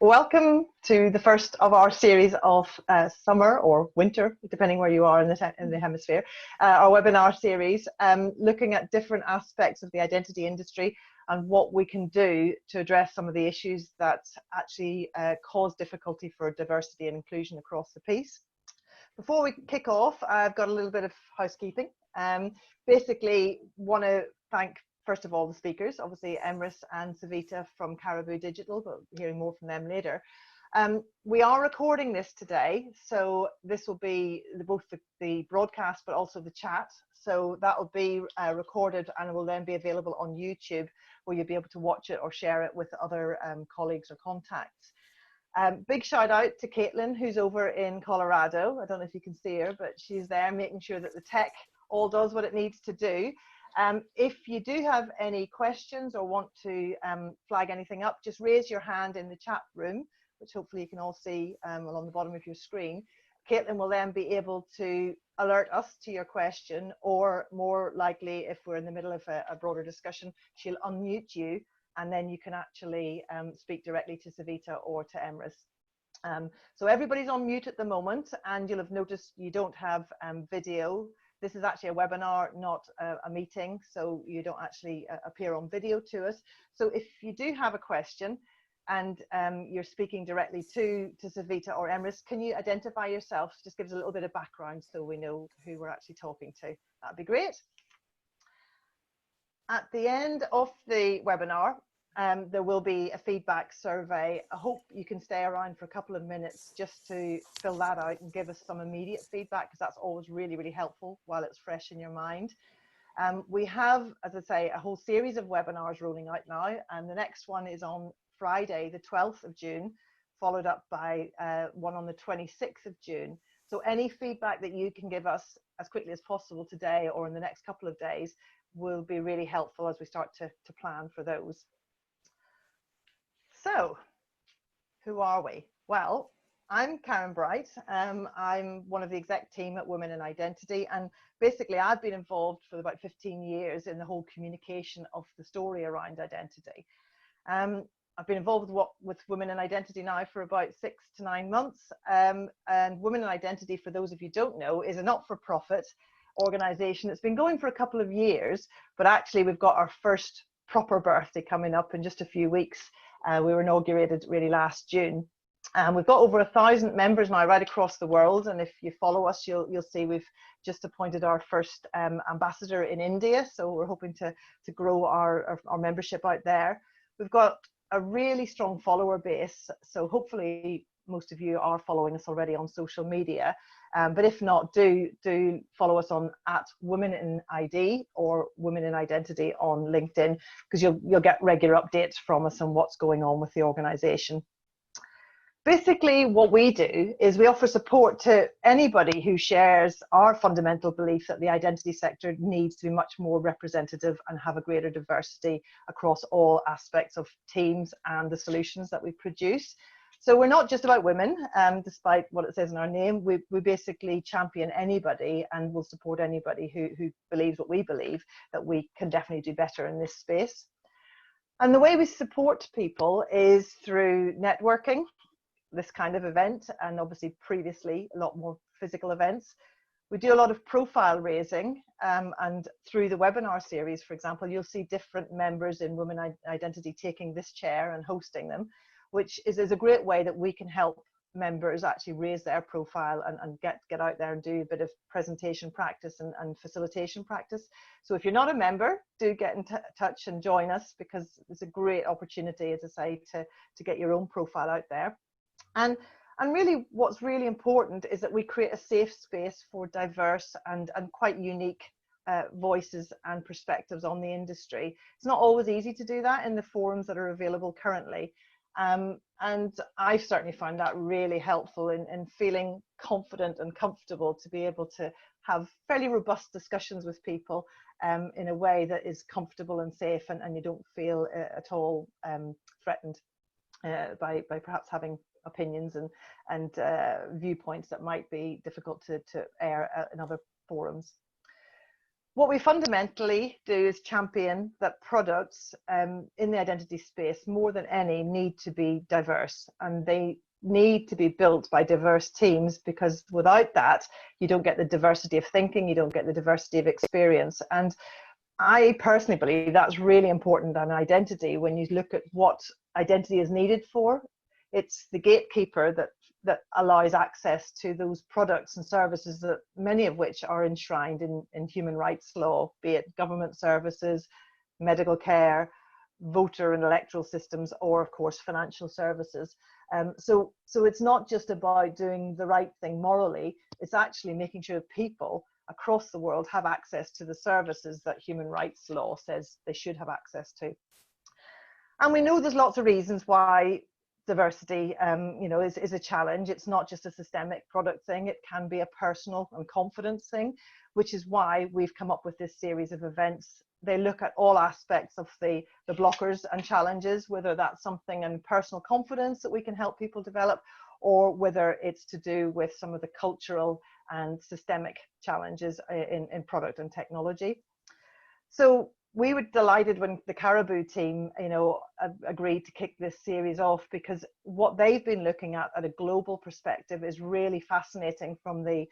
welcome to the first of our series of summer or winter, depending where you are in the hemisphere, our webinar series looking at different aspects of the identity industry and what we can do to address some of the issues that actually cause difficulty for diversity and inclusion across the piece. Before we kick off, I've got a little bit of housekeeping. Basically, want to thank first of all the speakers, obviously Emrys and Savita from Caribou Digital, but we'll be hearing more from them later. We are recording this today, so this will be both the broadcast but also the chat. So that will be recorded and will then be available on YouTube, where you'll be able to watch it or share it with other colleagues or contacts. Big shout out to Caitlin, who's over in Colorado. I don't know if you can see her, but she's there making sure that the tech all does what it needs to do. If you do have any questions or want to flag anything up, just raise your hand in the chat room, which hopefully you can all see along the bottom of your screen. Caitlin will then be able to alert us to your question, or more likely, if we're in the middle of a broader discussion, she'll unmute you, and then you can actually speak directly to Savita or to Emrys. So everybody's on mute at the moment, and you'll have noticed you don't have video. This is actually a webinar, not a meeting, so you don't actually appear on video to us. So if you do have a question and you're speaking directly to Savita or Emrys, can you identify yourself? Just give us a little bit of background so we know who we're actually talking to. That'd be great. At the end of the webinar, there will be a feedback survey. I hope you can stay around for a couple of minutes just to fill that out and give us some immediate feedback, because that's always really, really helpful while it's fresh in your mind. We have, as I say, a whole series of webinars rolling out now, and the next one is on Friday, the 12th of June, followed up by one on the 26th of June. So any feedback that you can give us as quickly as possible today or in the next couple of days will be really helpful as we start to plan for those. So, who are we? Well, I'm Karen Bright. I'm one of the exec team at Women in Identity, and basically I've been involved for about 15 years in the whole communication of the story around identity. I've been involved with Women in Identity now for about 6 to 9 months, and Women in Identity, for those of you who don't know, is a not-for-profit organisation that's been going for a couple of years, but actually we've got our first proper birthday coming up in just a few weeks. We were inaugurated really last June. We've got over 1,000 members now right across the world, and if you follow us, you'll see we've just appointed our first ambassador in India, so we're hoping to grow our membership out there. We've got a really strong follower base, so hopefully most of you are following us already on social media, but if not, do follow us on @WomenInID or Women in Identity on LinkedIn, because you'll get regular updates from us on what's going on with the organisation. Basically, what we do is we offer support to anybody who shares our fundamental belief that the identity sector needs to be much more representative and have a greater diversity across all aspects of teams and the solutions that we produce. So we're not just about women, despite what it says in our name. We basically champion anybody and will support anybody who believes what we believe, that we can definitely do better in this space. And the way we support people is through networking, this kind of event, and obviously previously a lot more physical events. We do a lot of profile raising, and through the webinar series, for example, you'll see different members in Women Identity taking this chair and hosting them, which is a great way that we can help members actually raise their profile and get out there and do a bit of presentation practice and facilitation practice. So if you're not a member, do get in touch and join us, because it's a great opportunity, as I say, to get your own profile out there. And really what's really important is that we create a safe space for diverse and quite unique voices and perspectives on the industry. It's not always easy to do that in the forums that are available currently. And I've certainly found that really helpful in feeling confident and comfortable to be able to have fairly robust discussions with people in a way that is comfortable and safe, and you don't feel at all threatened by perhaps having opinions and viewpoints that might be difficult to air in other forums. What we fundamentally do is champion that products in the identity space, more than any, need to be diverse, and they need to be built by diverse teams, because without that, you don't get the diversity of thinking, you don't get the diversity of experience. And I personally believe that's really important in identity. When you look at what identity is needed for, it's the gatekeeper that allows access to those products and services, that many of which are enshrined in human rights law, be it government services, medical care, voter and electoral systems, or of course financial services. So it's not just about doing the right thing morally, it's actually making sure people across the world have access to the services that human rights law says they should have access to. And we know there's lots of reasons why diversity is a challenge. It's not just a systemic product thing, it can be a personal and confidence thing, which is why we've come up with this series of events. They look at all aspects of the blockers and challenges, whether that's something in personal confidence that we can help people develop, or whether it's to do with some of the cultural and systemic challenges in product and technology. So we were delighted when the Caribou team, agreed to kick this series off, because what they've been looking at a global perspective is really fascinating, from the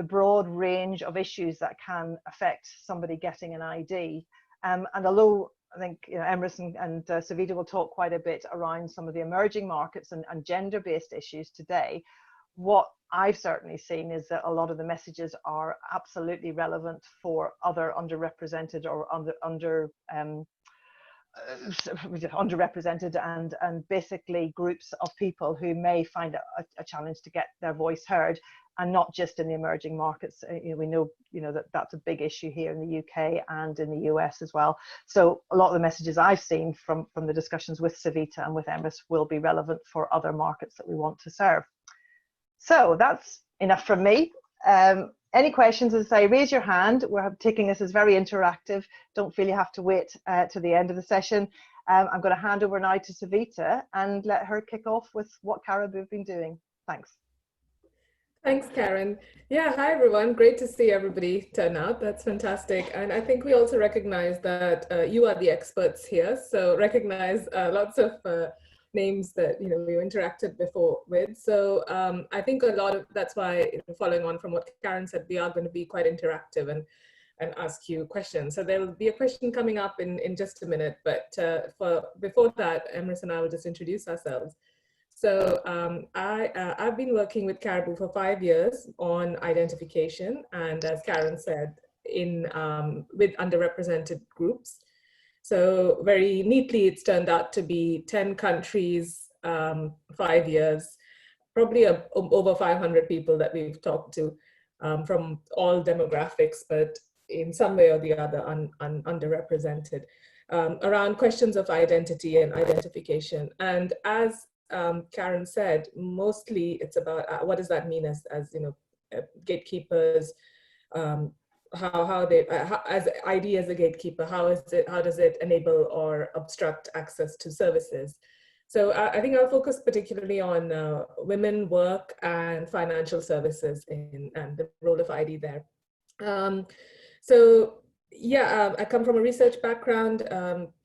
broad range of issues that can affect somebody getting an ID. And although I think Emrys and Savita will talk quite a bit around some of the emerging markets and gender-based issues today, what I've certainly seen is that a lot of the messages are absolutely relevant for other underrepresented or underrepresented and basically groups of people who may find it a challenge to get their voice heard, and not just in the emerging markets. We know that that's a big issue here in the UK and in the US as well. So a lot of the messages I've seen from the discussions with Savita and with Emrys will be relevant for other markets that we want to serve. So that's enough from me. Any questions, as I say, raise your hand. We're taking this as very interactive. Don't feel you have to wait to the end of the session. I'm going to hand over now to Savita and let her kick off with what Caribou have been doing. Thanks. Thanks, Karen. Yeah, hi everyone. Great to see everybody turn out. That's fantastic. And I think we also recognize that you are the experts here. So recognize lots of names that we interacted before with. So I think a lot of that's why, following on from what Karen said, we are going to be quite interactive and ask you questions. So there will be a question coming up in just a minute, but before that, Emrys and I will just introduce ourselves. So I've been working with Caribou for 5 years on identification, and as Karen said, with underrepresented groups. So very neatly, it's turned out to be 10 countries, 5 years, probably over 500 people that we've talked to from all demographics, but in some way or the other underrepresented, around questions of identity and identification. And as Karen said, mostly it's about what does that mean as gatekeepers, how they as ID as a gatekeeper, how does it enable or obstruct access to services? So I think I'll focus particularly on women, work, and financial services and the role of ID there. I come from a research background,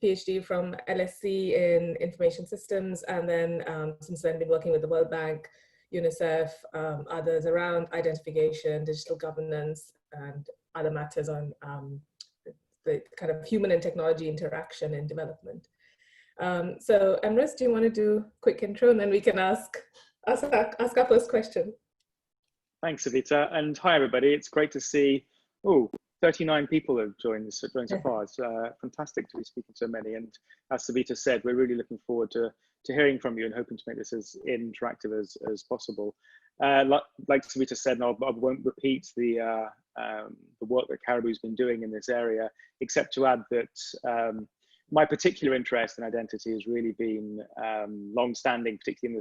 PhD from LSE in information systems, and then since then been working with the World Bank, UNICEF, others around identification, digital governance, and other matters on the kind of human and technology interaction in development. So Emrys, do you want to do a quick intro, and then we can ask our first question. Thanks, Savita, and hi everybody. It's great to see 39 people have joined so far. It's fantastic to be speaking to so many. And as Savita said, we're really looking forward to hearing from you and hoping to make this as interactive as possible. Like Savita said, and I won't repeat the work that Caribou's been doing in this area, except to add that my particular interest in identity has really been long-standing, particularly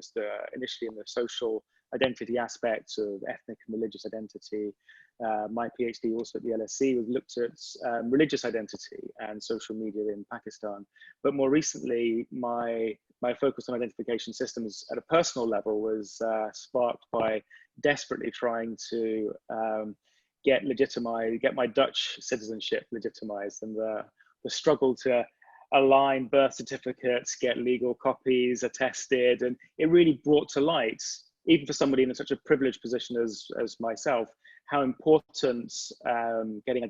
initially in the social identity aspects of ethnic and religious identity. My PhD also at the LSE, we've looked at religious identity and social media in Pakistan. But more recently, my focus on identification systems at a personal level was sparked by desperately trying to get legitimized, get my Dutch citizenship legitimized, and the struggle to align birth certificates, get legal copies attested, and it really brought to light, even for somebody in such a privileged position as myself, how important getting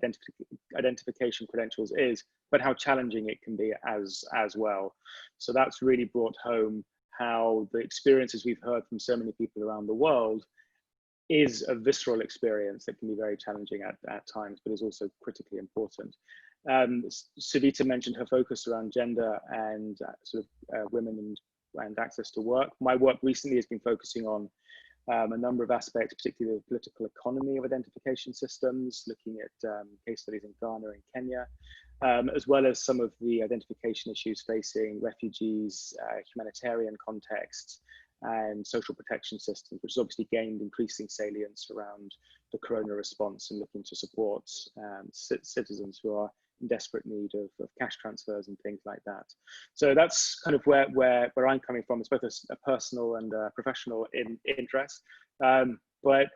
identification credentials is, but how challenging it can be as well. So that's really brought home how the experiences we've heard from so many people around the world is a visceral experience that can be very challenging at times, but is also critically important. Savita mentioned her focus around gender and women and access to work. My work recently has been focusing on a number of aspects, particularly the political economy of identification systems, looking at case studies in Ghana and Kenya, as well as some of the identification issues facing refugees, humanitarian contexts, and social protection systems, which has obviously gained increasing salience around the corona response and looking to support citizens who are in desperate need of cash transfers and things like that. So that's kind of where I'm coming from. It's both a personal and a professional interest. But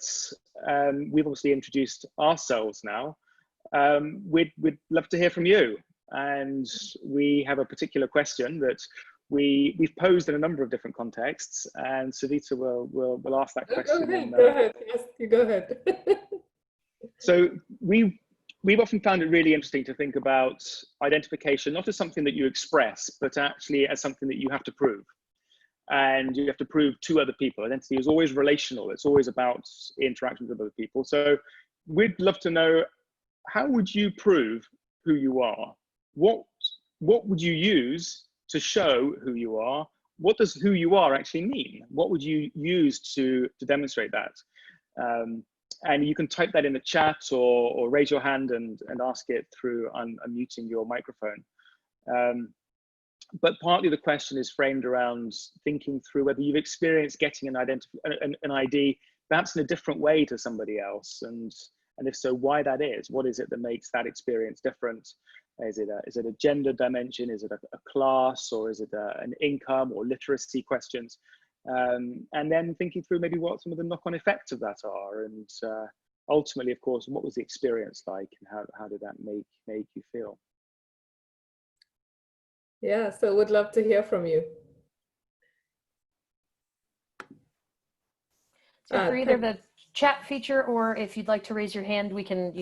we've obviously introduced ourselves now. We'd love to hear from you. And we have a particular question that we've posed in a number of different contexts, and Savita will ask that question. Go ahead. Yes, you go ahead. So we've often found it really interesting to think about identification, not as something that you express, but actually as something that you have to prove. And you have to prove to other people. Identity is always relational. It's always about interactions with other people. So we'd love to know, how would you prove who you are? What would you use to show who you are? What does who you are actually mean? What would you use to demonstrate that? And you can type that in the chat or raise your hand and ask it through unmuting your microphone. But partly the question is framed around thinking through whether you've experienced getting an ID, perhaps in a different way to somebody else, and if so, why that is. What is it that makes that experience different? Is it a gender dimension? Is it a class, or is it an income or literacy questions? And then thinking through maybe what some of the knock-on effects of that are, and ultimately, of course, what was the experience like, and how did that make you feel? Yeah, so would love to hear from you. So for either the chat feature, or if you'd like to raise your hand, we can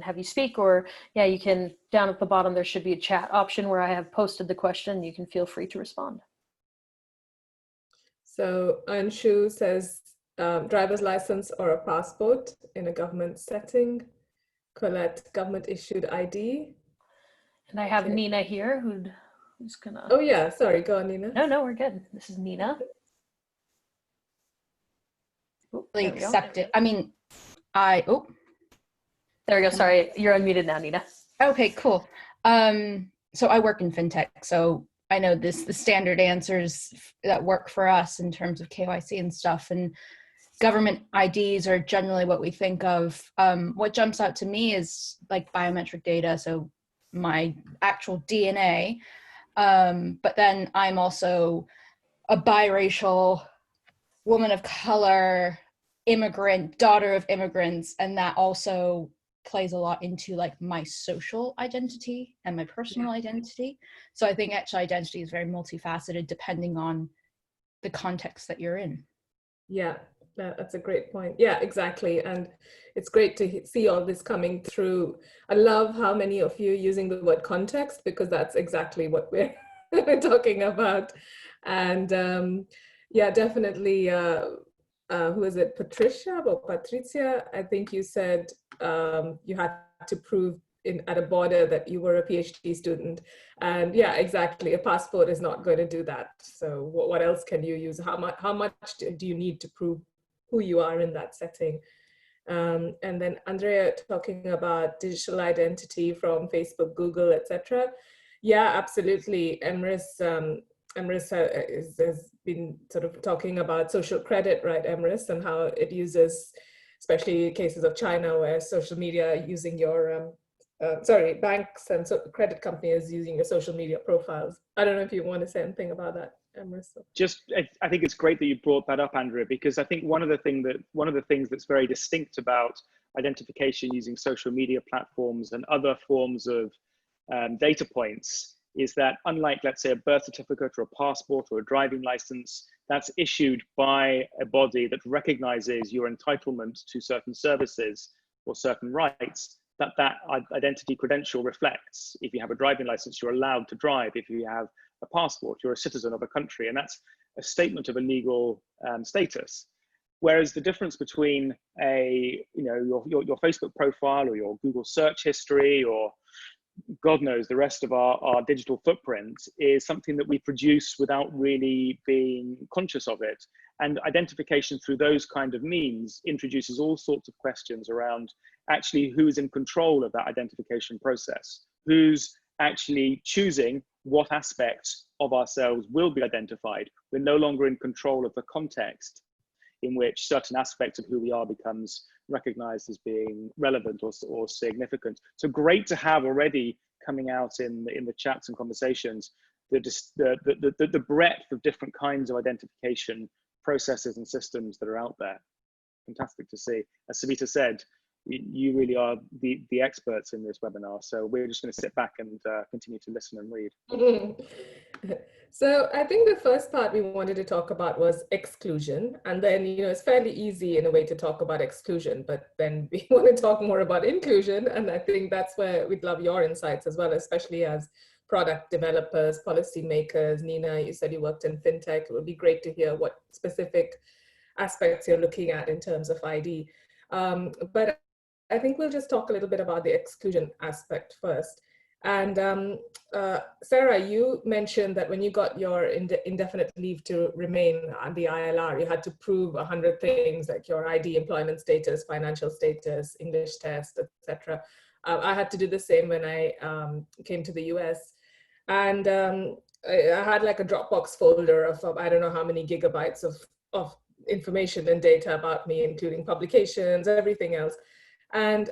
have you speak, or yeah, you can, down at the bottom, there should be a chat option where I have posted the question. You can feel free to respond. So Anshu says, driver's license or a passport in a government setting. Colette, government issued ID. And I have Nina here who's gonna. Oh yeah, sorry, go on, Nina. No, we're good. This is Nina. Accept it. I mean, there we go. Sorry, you're unmuted now, Nina. Okay, cool. So I work in fintech, so I know the standard answers that work for us in terms of KYC and stuff, and government IDs are generally what we think of. What jumps out to me is like biometric data, so my actual DNA, but then I'm also a biracial woman of color, immigrant, daughter of immigrants, and that also plays a lot into like my social identity and my personal identity. So I think actually identity is very multifaceted depending on the context that you're in. Yeah, that's a great point. Yeah, exactly. And it's great to see all this coming through. I love how many of you are using the word context, because that's exactly what we're talking about. And yeah, definitely, who is it, Patricia or Patricia? I think you said you had to prove at a border that you were a PhD student. And yeah, exactly, a passport is not going to do that. So what else can you use? How much do you need to prove who you are in that setting? And then Andrea talking about digital identity from Facebook, Google, etc. Yeah, absolutely. Emrys has been sort of talking about social credit, right, Emrys, and how it uses, especially cases of China, where social media using your, banks and credit companies using your social media profiles. I don't know if you want to say anything about that. Emrys? I think it's great that you brought that up, Andrea, because I think one of the things that's very distinct about identification using social media platforms and other forms of data points is that, unlike, let's say, a birth certificate or a passport or a driving license that's issued by a body that recognizes your entitlement to certain services or certain rights, that identity credential reflects. If you have a driving license, you're allowed to drive. If you have a passport, you're a citizen of a country, and that's a statement of a legal status. Whereas the difference between your Facebook profile or your Google search history, or God knows the rest of our digital footprint, is something that we produce without really being conscious of it. And identification through those kind of means introduces all sorts of questions around actually who's in control of that identification process, who's actually choosing what aspects of ourselves will be identified. We're no longer in control of the context in which certain aspects of who we are becomes recognized as being relevant or significant. So great to have already coming out in the chats and conversations, the breadth of different kinds of identification processes and systems that are out there. Fantastic to see. As Savita said, you really are the experts in this webinar. So we're just going to sit back and continue to listen and read. So I think the first part we wanted to talk about was exclusion. And then, it's fairly easy in a way to talk about exclusion, but then we want to talk more about inclusion. And I think that's where we'd love your insights as well, especially as product developers, policymakers. Nina, you said you worked in fintech. It would be great to hear what specific aspects you're looking at in terms of ID. But I think we'll just talk a little bit about the exclusion aspect first. And Sarah, you mentioned that when you got your indefinite leave to remain on the ILR, you had to prove 100 things like your ID, employment status, financial status, English test, etc. I had to do the same when I came to the US. And I had like a Dropbox folder of I don't know how many gigabytes of information and data about me, including publications, everything else. And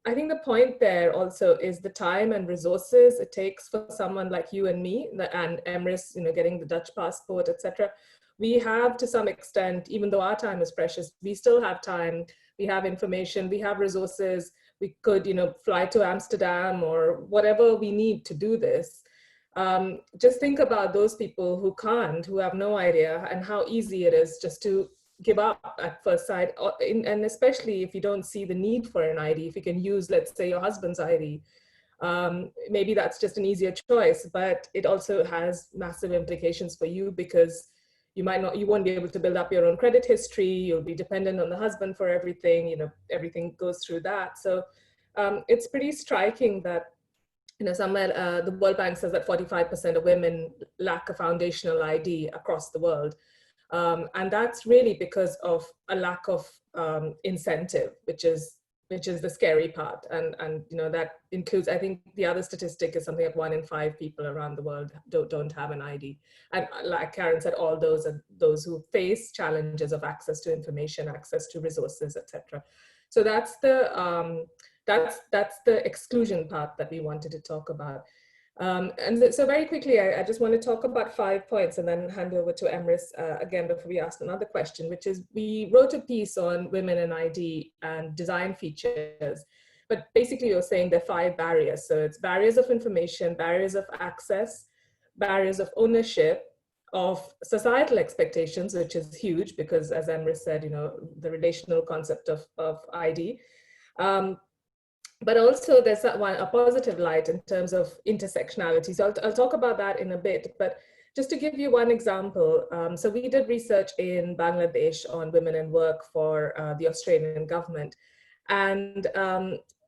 I think the point there also is the time and resources it takes for someone like you and me, and Emrys, getting the Dutch passport, etc. We have, to some extent, even though our time is precious, we still have time, we have information, we have resources. We could, fly to Amsterdam or whatever we need to do this. Just think about those people who can't, who have no idea, and how easy it is just to give up at first sight, and especially if you don't see the need for an ID. If you can use, let's say, your husband's ID, maybe that's just an easier choice, but it also has massive implications for you, because you won't be able to build up your own credit history. You'll be dependent on the husband for everything. Everything goes through that. So it's pretty striking that somewhere the World Bank says that 45% of women lack a foundational ID across the world. And that's really because of a lack of incentive, which is the scary part. And that includes, I think the other statistic is something like 1 in 5 people around the world don't have an ID. And like Karen said, all those are those who face challenges of access to information, access to resources, etc. So that's the exclusion part that we wanted to talk about. And so very quickly, I just want to talk about 5 points and then hand over to Emrys again before we ask another question, which is we wrote a piece on women and ID and design features, but basically you're saying there are 5 barriers. So it's barriers of information, barriers of access, barriers of ownership, of societal expectations, which is huge because, as Emrys said, the relational concept of ID. But also there's a positive light in terms of intersectionality. So I'll talk about that in a bit, but just to give you one example. So we did research in Bangladesh on women in work for the Australian government. And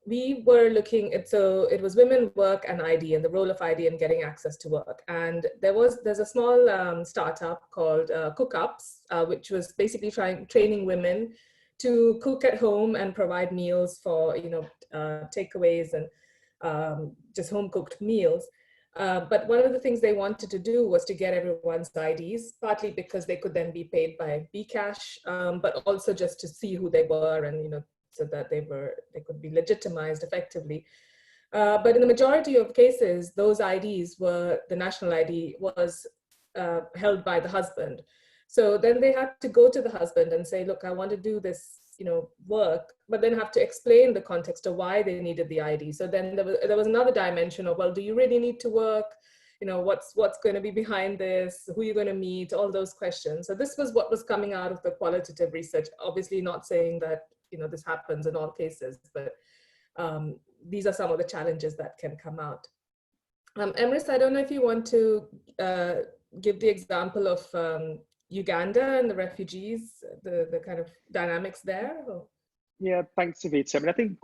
we were looking at, so it was women work and ID and the role of ID in getting access to work. And there's a small startup called Cookups, which was basically training women to cook at home and provide meals for, takeaways and just home cooked meals. But one of the things they wanted to do was to get everyone's IDs, partly because they could then be paid by Bcash, but also just to see who they were and, so that they could be legitimized effectively. But in the majority of cases, those IDs the national ID was held by the husband. So then they had to go to the husband and say, look, I want to do this, work, but then have to explain the context of why they needed the ID. So then there was another dimension of, well, do you really need to work? What's going to be behind this? Who are you going to meet? All those questions. So this was what was coming out of the qualitative research. Obviously not saying that, this happens in all cases, but these are some of the challenges that can come out. Emrys, I don't know if you want to give the example of Uganda and the refugees, the kind of dynamics there? Or? Yeah, thanks, Savita. I mean, I think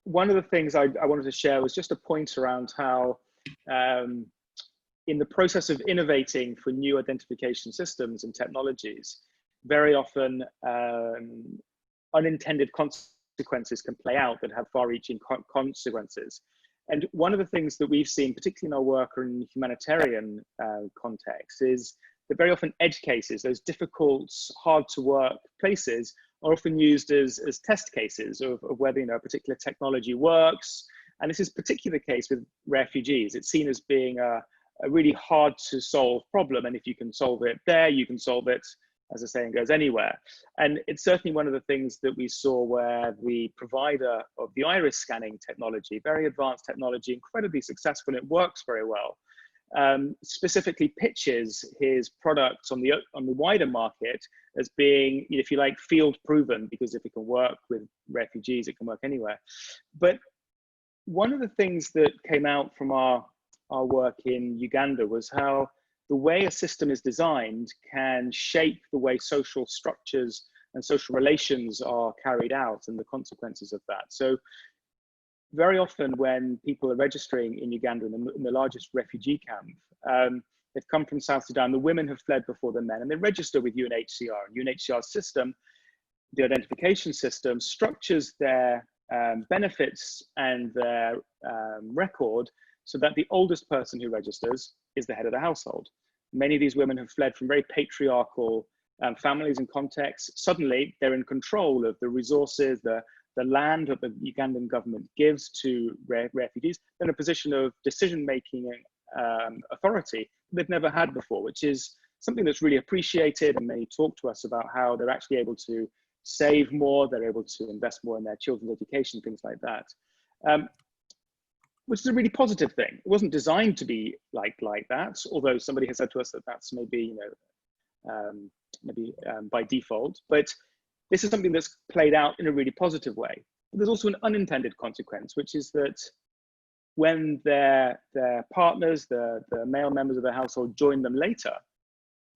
one of the things I wanted to share was just a point around how in the process of innovating for new identification systems and technologies, very often unintended consequences can play out that have far-reaching consequences. And one of the things that we've seen, particularly in our work in humanitarian context, is that very often edge cases, those difficult, hard to work places, are often used as test cases of whether a particular technology works. And this is particularly the case with refugees. It's seen as being a really hard to solve problem. And if you can solve it there, you can solve it, as the saying goes, anywhere. And it's certainly one of the things that we saw where the provider of the iris scanning technology, very advanced technology, incredibly successful, it works very well, specifically pitches his products on the wider market as being, if you like, field proven, because if it can work with refugees, it can work anywhere. But one of the things that came out from our work in Uganda was how the way a system is designed can shape the way social structures and social relations are carried out and the consequences of that. So very often when people are registering in Uganda, in the largest refugee camp, they've come from South Sudan, the women have fled before the men, and they register with UNHCR. And UNHCR's system, the identification system, structures their benefits and their record so that the oldest person who registers is the head of the household. Many of these women have fled from very patriarchal families and contexts. Suddenly, they're in control of the resources, the land that the Ugandan government gives to refugees. They're in a position of decision-making authority they've never had before, which is something that's really appreciated. And many talk to us about how they're actually able to save more, they're able to invest more in their children's education, things like that. Which is a really positive thing. It wasn't designed to be like that, although somebody has said to us that that's maybe, by default. But this is something that's played out in a really positive way. But there's also an unintended consequence, which is that when their partners, the male members of the household, join them later,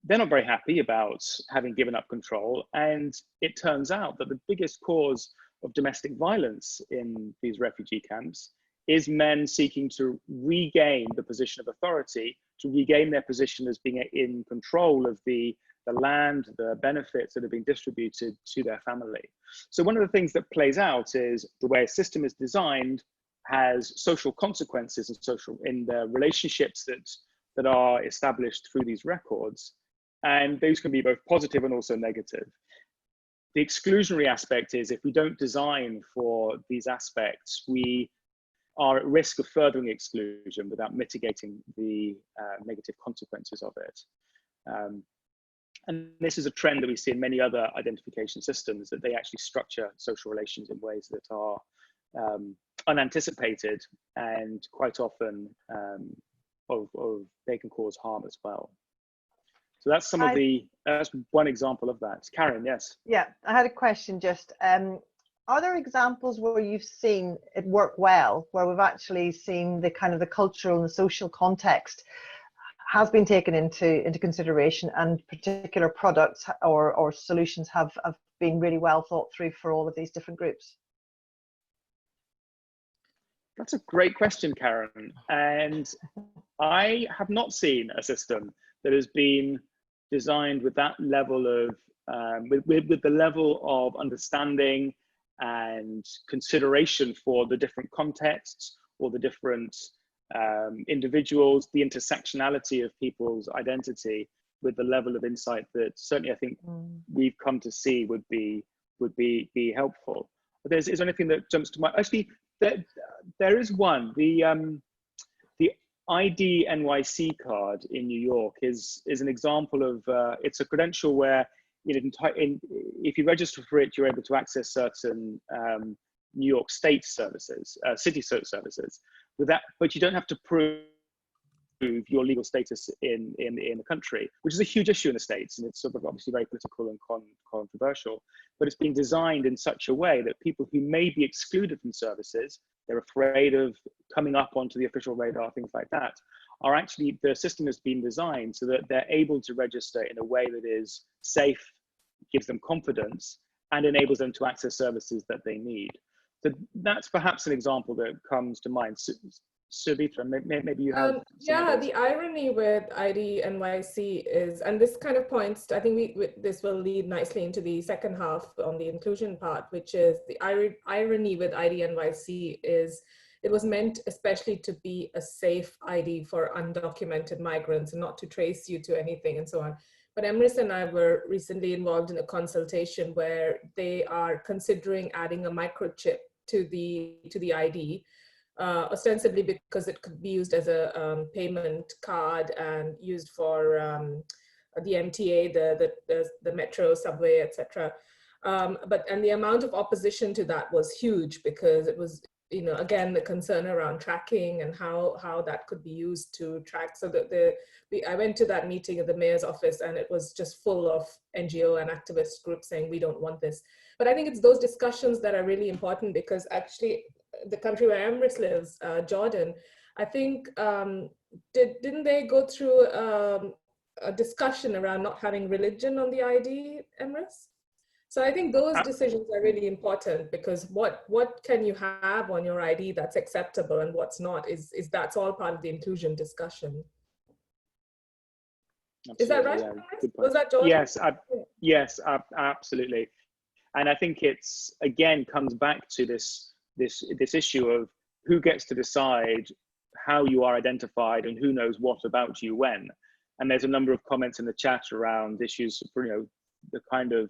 they're not very happy about having given up control. And it turns out that the biggest cause of domestic violence in these refugee camps is men seeking to regain the position of authority, to regain their position as being in control of the land, the benefits that are being distributed to their family. So one of the things that plays out is the way a system is designed has social consequences and social in the relationships that are established through these records. And those can be both positive and also negative. The exclusionary aspect is if we don't design for these aspects, we are at risk of furthering exclusion without mitigating the negative consequences of it. And this is a trend that we see in many other identification systems, that they actually structure social relations in ways that are unanticipated and quite often they can cause harm as well. So that's some of that's one example of that. Karen, yes. Yeah, I had a question just, are there examples where you've seen it work well, where we've actually seen the kind of the cultural and the social context has been taken into consideration, and particular products or solutions have been really well thought through for all of these different groups? That's a great question, Karen. And I have not seen a system that has been designed with that level of, with the level of understanding and consideration for the different contexts or the different individuals, the intersectionality of people's identity, with the level of insight that certainly I think we've come to see would be helpful. But is there anything that jumps to mind? Actually, there is one. The ID NYC card in New York is an example of, it's a credential where if you register for it, you're able to access certain New York state services, city services. With that, but you don't have to prove your legal status in the country, which is a huge issue in the States, and it's sort of obviously very political and controversial. But it's been designed in such a way that people who may be excluded from services, they're afraid of coming up onto the official radar, things like that, are actually, the system has been designed so that they're able to register in a way that is safe, gives them confidence, and enables them to access services that they need. So that's perhaps an example that comes to mind. Savita, maybe you have. Yeah, the irony with ID NYC is, and this kind of points to, I think this will lead nicely into the second half on the inclusion part, which is the irony with ID NYC is it was meant especially to be a safe ID for undocumented migrants and not to trace you to anything and so on. But Emrys and I were recently involved in a consultation where they are considering adding a microchip to the ID. Ostensibly because it could be used as a payment card and used for the MTA, the metro, subway, etc. And the amount of opposition to that was huge because it was, again, the concern around tracking and how that could be used to track. So that I went to that meeting at the mayor's office and it was just full of NGO and activist groups saying, we don't want this. But I think it's those discussions that are really important because actually the country where Emrys lives, Jordan, I think, didn't they go through a discussion around not having religion on the ID, Emrys? So I think those decisions are really important because what can you have on your ID that's acceptable and what's not is that's all part of the inclusion discussion. Absolutely, is that right? Yeah, was that Jordan? Yes, yes, absolutely. And I think it's, again, comes back to this issue of who gets to decide how you are identified and who knows what about you when. And there's a number of comments in the chat around issues for, the kind of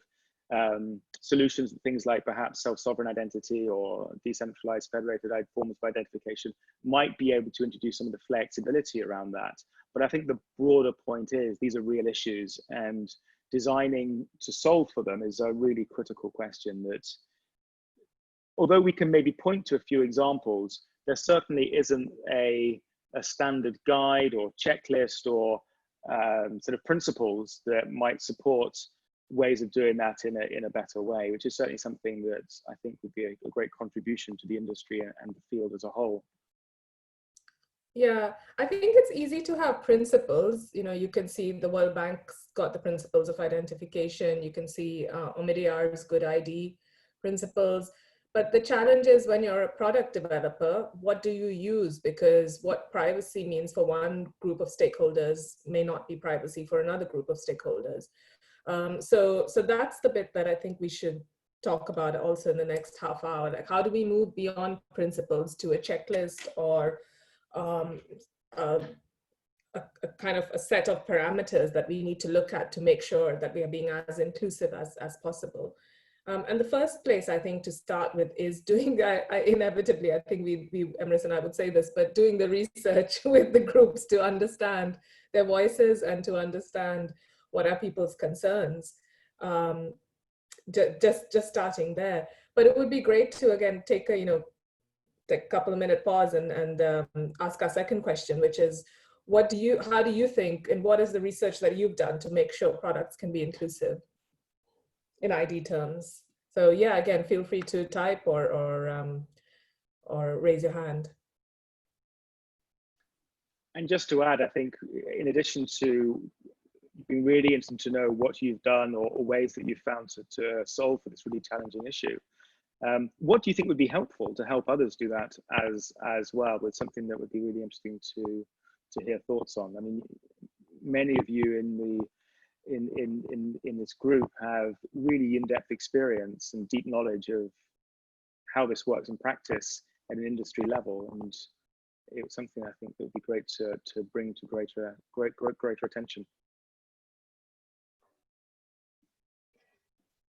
solutions, things like perhaps self-sovereign identity or decentralized federated forms of identification might be able to introduce some of the flexibility around that. But I think the broader point is these are real issues, and designing to solve for them is a really critical question that, although we can maybe point to a few examples, there certainly isn't a standard guide or checklist or sort of principles that might support ways of doing that in a better way, which is certainly something that I think would be a great contribution to the industry and the field as a whole. Yeah, I think it's easy to have principles. You can see the World Bank's got the principles of identification. You can see Omidyar's good ID principles. But the challenge is when you're a product developer, what do you use? Because what privacy means for one group of stakeholders may not be privacy for another group of stakeholders. So that's the bit that I think we should talk about also in the next half hour. Like, how do we move beyond principles to a checklist or a kind of a set of parameters that we need to look at to make sure that we are being as inclusive as possible. And the first place I think to start with is doing, inevitably, I think Emrys and I would say this, but doing the research with the groups to understand their voices and to understand what are people's concerns. Just starting there. But it would be great to, again, take a, take a couple of minute pause and ask our second question, which is, how do you think, and what is the research that you've done to make sure products can be inclusive in ID terms? So yeah, again, feel free to type or raise your hand. And just to add, I think in addition to being really interested to know what you've done or ways that you've found to solve for this really challenging issue, what do you think would be helpful to help others do that as well, with something that would be really interesting to hear thoughts on? I mean, many of you in this group have really in-depth experience and deep knowledge of how this works in practice at an industry level, and it's something I think that would be great to bring to greater attention.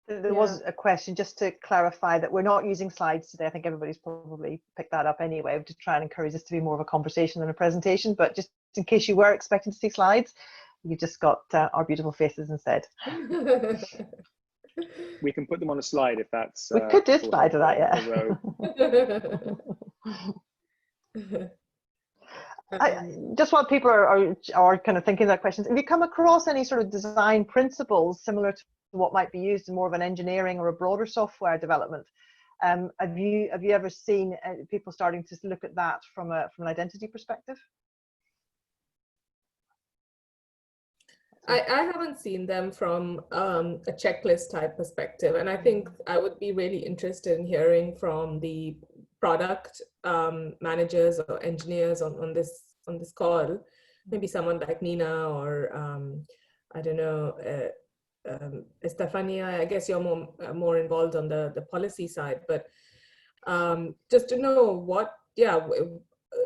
There was a question, just to clarify, that we're not using slides today. I think everybody's probably picked that up anyway, to try and encourage this to be more of a conversation than a presentation. But just in case you were expecting to see slides, you just got our beautiful faces instead. We can put them on a slide if that's. We could do a slide of that, yeah. Just while people are kind of thinking about questions, have you come across any sort of design principles similar to what might be used in more of an engineering or a broader software development? Have you ever seen people starting to look at that from an identity perspective? I haven't seen them from a checklist type perspective, and I think I would be really interested in hearing from the product managers or engineers on this call. Maybe someone like Nina or I don't know, Estefania. I guess you're more involved on the policy side, but just to know what,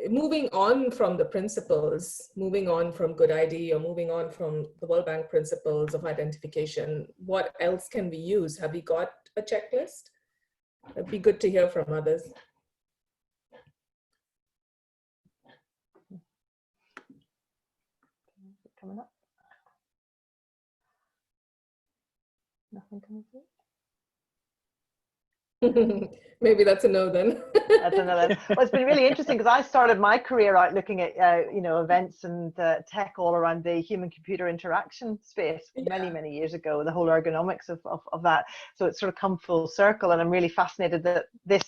moving on from the principles, moving on from Good ID, or moving on from the World Bank principles of identification, what else can we use? Have we got a checklist? It'd be good to hear from others. Coming up. Nothing coming through. Maybe that's a no then. That's another. Well, it's been really interesting because I started my career out looking at events and tech all around the human-computer interaction space many years ago. The whole ergonomics of that. So it's sort of come full circle, and I'm really fascinated that this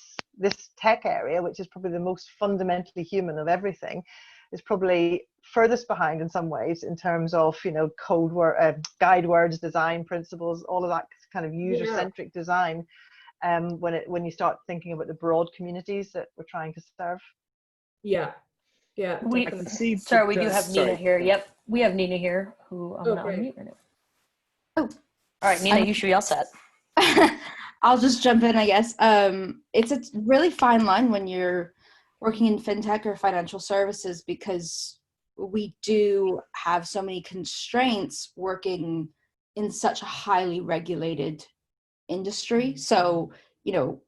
tech area, which is probably the most fundamentally human of everything, is probably furthest behind in some ways in terms of code word, guide words, design principles, all of that kind of user-centric design. When you start thinking about the broad communities that we're trying to serve. Yeah. We do have Nina here. Yep, we have Nina here, who I'm going to unmute right now. Oh, all right, Nina, you should be all set. I'll just jump in, I guess. It's a really fine line when you're working in fintech or financial services, because we do have so many constraints working in such a highly regulated industry. So,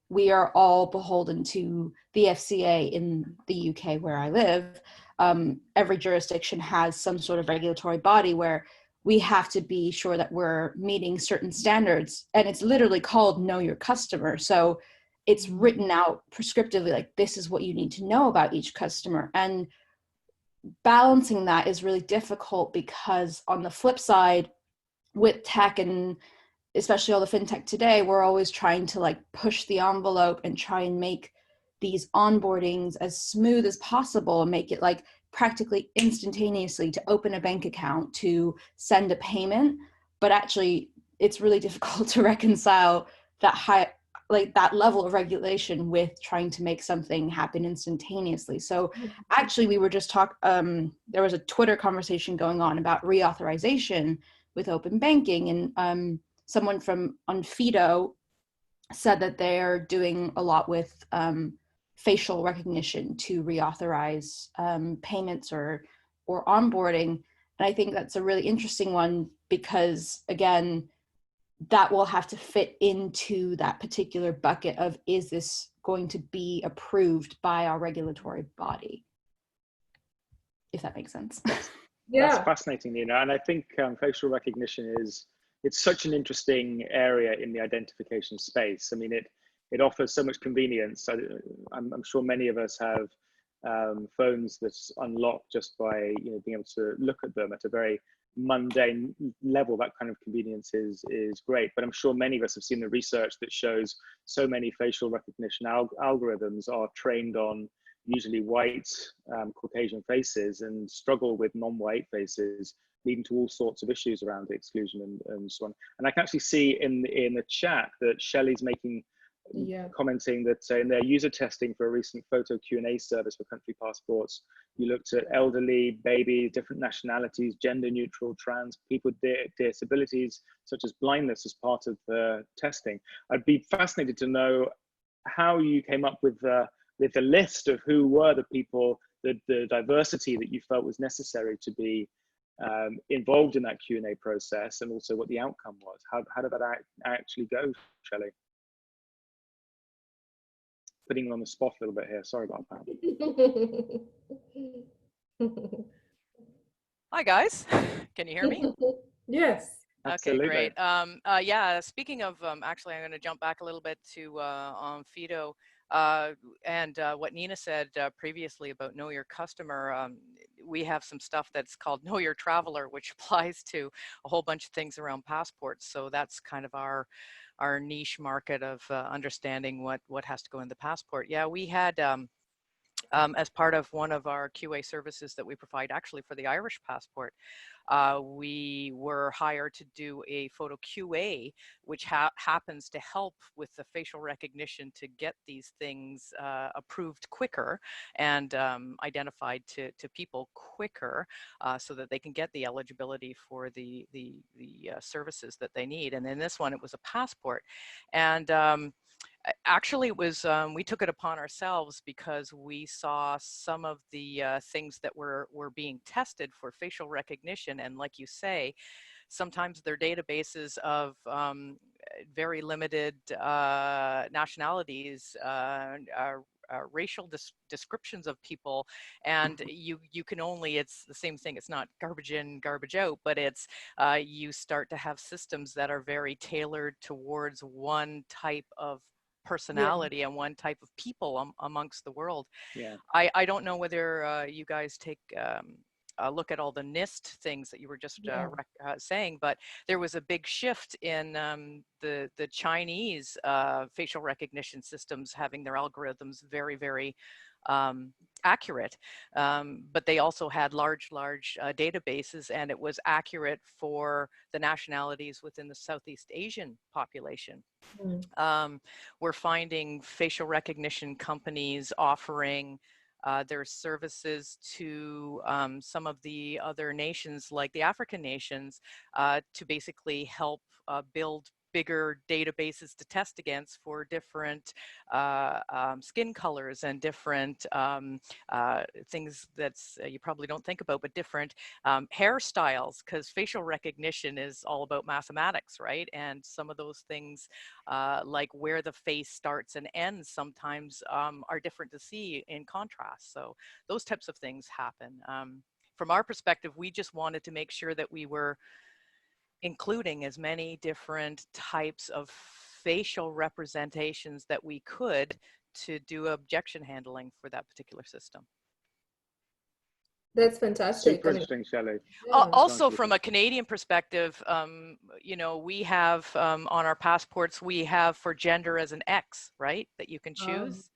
we are all beholden to the FCA in the UK where I live. Every jurisdiction has some sort of regulatory body where we have to be sure that we're meeting certain standards, and it's literally called Know Your Customer. So it's written out prescriptively, like this is what you need to know about each customer. And balancing that is really difficult, because on the flip side, with tech, and especially all the fintech today, we're always trying to push the envelope and try and make these onboardings as smooth as possible, and make it practically instantaneously to open a bank account, to send a payment. But actually it's really difficult to reconcile that that level of regulation with trying to make something happen instantaneously. So actually we were just there was a Twitter conversation going on about reauthorization with open banking, and someone from Onfido said that they're doing a lot with facial recognition to reauthorize payments or onboarding. And I think that's a really interesting one, because again, that will have to fit into that particular bucket of, is this going to be approved by our regulatory body? If that makes sense. That's fascinating, Nina. And I think facial recognition it's such an interesting area in the identification space. I mean, it offers so much convenience. I'm sure many of us have phones that's unlocked just by being able to look at them at a very mundane level. That kind of convenience is great. But I'm sure many of us have seen the research that shows so many facial recognition algorithms are trained on usually white Caucasian faces and struggle with non-white faces, leading to all sorts of issues around the exclusion and so on. And I can actually see in the chat that Shelley's commenting that in their user testing for a recent photo Q&A service for country passports, you looked at elderly, baby, different nationalities, gender neutral, trans, people with disabilities such as blindness as part of the testing. I'd be fascinated to know how you came up with the list of who were the people, the diversity that you felt was necessary to be involved in that Q&A process, and also what the outcome was. How did that actually go, Shelley? Putting you on the spot a little bit here. Sorry about that. Hi guys, can you hear me? Yes. Absolutely. Okay, great. Yeah, speaking of, actually, I'm going to jump back a little bit to Fido and what Nina said previously about know your customer. We have some stuff that's called know your traveler, which applies to a whole bunch of things around passports. So that's kind of our niche market of understanding what has to go in the passport. Yeah, we had as part of one of our QA services that we provide actually for the Irish passport, we were hired to do a photo QA, which happens to help with the facial recognition to get these things approved quicker and identified to people quicker so that they can get the eligibility for the services that they need. And in this one, it was a passport. And actually, it was, we took it upon ourselves because we saw some of the things that were being tested for facial recognition. And like you say, sometimes their databases of very limited nationalities, racial descriptions of people, and you can only, it's the same thing, it's not garbage in, garbage out, but it's you start to have systems that are very tailored towards one type of personality and one type of people amongst the world. Yeah. I don't know whether you guys take a look at all the NIST things that you were just saying, but there was a big shift in the Chinese facial recognition systems having their algorithms very, very accurate, but they also had large databases, and it was accurate for the nationalities within the Southeast Asian population. We're finding facial recognition companies offering their services to some of the other nations, like the African nations, to basically help build bigger databases to test against for different skin colors and different things that's you probably don't think about, but different hairstyles, because facial recognition is all about mathematics, right? And some of those things like where the face starts and ends sometimes are different to see in contrast. So those types of things happen. From our perspective, we just wanted to make sure that we were including as many different types of facial representations that we could to do objection handling for that particular system. That's fantastic. Super interesting, Shelley. Also, from a Canadian perspective, you know, we have on our passports, we have for gender as an X, right, that you can choose.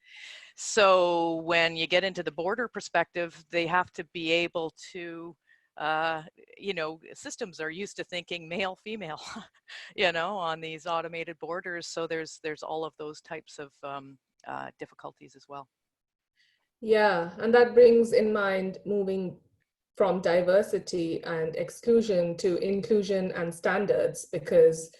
So when you get into the border perspective, they have to be able to you know, systems are used to thinking male, female, you know, on these automated borders. So there's all of those types of difficulties as well. Yeah, and that brings in mind moving from diversity and exclusion to inclusion and standards, because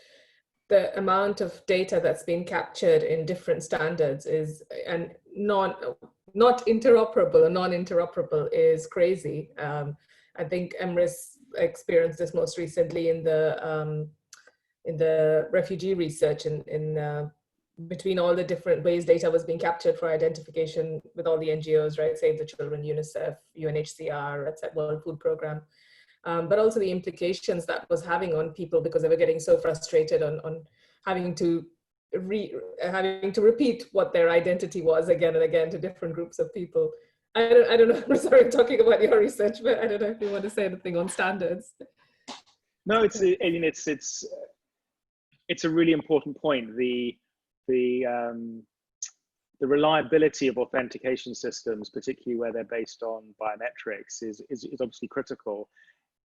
the amount of data that's been captured in different standards is, and not interoperable or non-interoperable, is crazy. I think Emrys experienced this most recently in the refugee research in between all the different ways data was being captured for identification with all the NGOs, right? Save the Children, UNICEF, UNHCR, etc., World Food Programme. But also the implications that was having on people, because they were getting so frustrated on having to repeat what their identity was again and again to different groups of people. I don't know. I'm sorry, I'm talking about your research, but I don't know if you want to say anything on standards. No, I mean, it's a really important point. The reliability of authentication systems, particularly where they're based on biometrics, is obviously critical.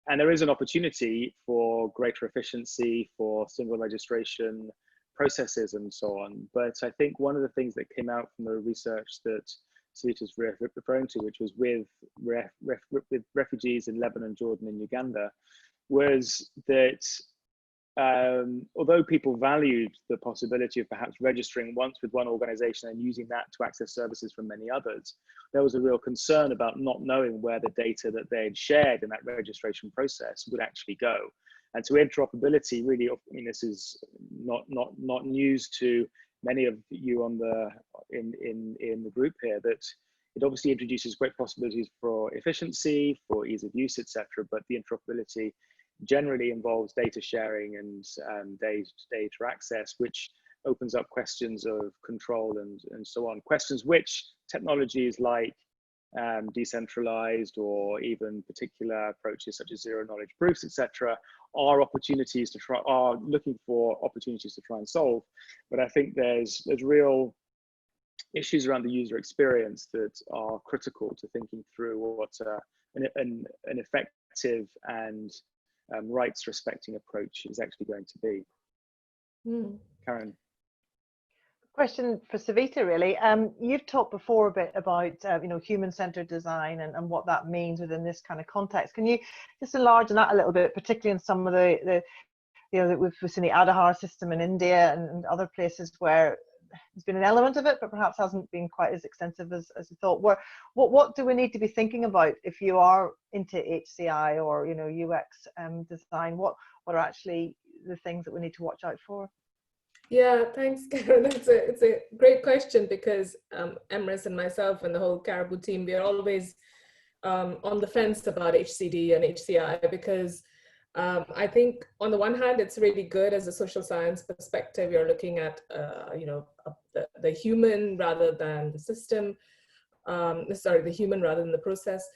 And there is an opportunity for greater efficiency, for single registration processes and so on. But I think one of the things that came out from the research that Savita's referring to, which was with refugees in Lebanon, Jordan, and Uganda, was that although people valued the possibility of perhaps registering once with one organization and using that to access services from many others, there was a real concern about not knowing where the data that they had shared in that registration process would actually go. And so interoperability really, I mean, this is not news to many of you on the in the group here, that it obviously introduces great possibilities for efficiency, for ease of use, etc. But the interoperability generally involves data sharing and data access, which opens up questions of control and so on. Questions which technologies like decentralized or even particular approaches such as zero knowledge proofs, etc., are opportunities to try, are looking for opportunities to try and solve. But I think there's real issues around the user experience that are critical to thinking through what an effective and rights respecting approach is actually going to be. Karen. Question for Savita, really. You've talked before a bit about human-centered design and what that means within this kind of context. Can you just enlarge on that a little bit, particularly in some of the we've seen the Aadhaar system in India and other places where there's been an element of it, but perhaps hasn't been quite as extensive as we thought. What do we need to be thinking about if you are into HCI or UX design? What are actually the things that we need to watch out for? Yeah, thanks, Karen. It's a great question, because Emrys and myself and the whole Caribou team, we are always on the fence about HCD and HCI, because I think on the one hand, it's really good as a social science perspective. You're looking at the human rather than the system, the human rather than the process.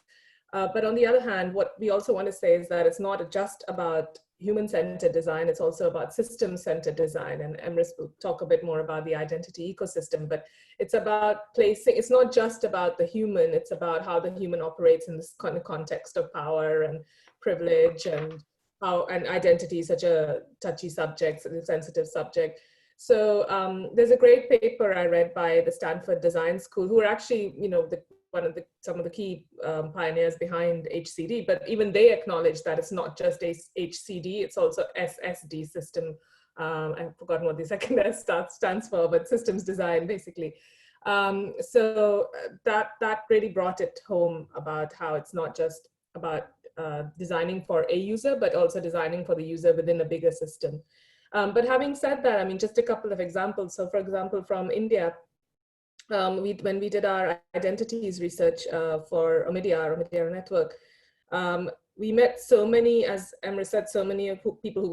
But on the other hand, what we also want to say is that it's not just about human-centered design, it's also about system-centered design. And Emrys will talk a bit more about the identity ecosystem, but it's about placing, it's not just about the human, it's about how the human operates in this kind of context of power and privilege, and how and identity is such a touchy subject, such a sensitive subject. So there's a great paper I read by the Stanford Design School, who are actually, some of the key pioneers behind HCD, but even they acknowledge that it's not just HCD, it's also SSD, system. I've forgotten what the second S stands for, but systems design, basically. So that really brought it home about how it's not just about designing for a user, but also designing for the user within a bigger system. But having said that, I mean, just a couple of examples. So for example, from India, when we did our identities research for Omidyar network, we met so many, as Emrys said, so many of people who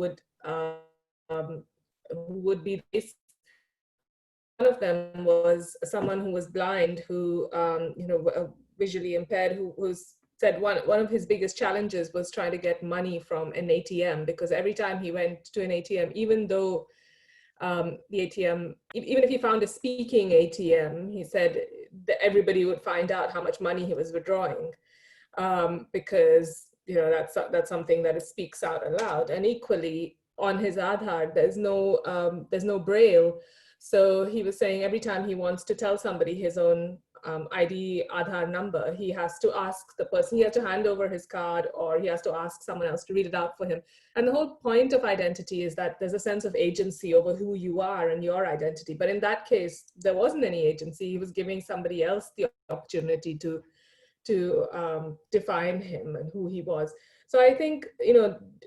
would be this. One of them was someone who was blind, who visually impaired, who said one of his biggest challenges was trying to get money from an ATM, because every time he went to an ATM, even though the ATM, even if he found a speaking ATM, he said that everybody would find out how much money he was withdrawing, because that's something that speaks out aloud. And equally on his Aadhaar, there's no braille, so he was saying every time he wants to tell somebody his own ID Aadhaar number, he has to ask the person, he has to hand over his card, or he has to ask someone else to read it out for him. And the whole point of identity is that there's a sense of agency over who you are and your identity. But in that case, there wasn't any agency. He was giving somebody else the opportunity to define him and who he was. So I think,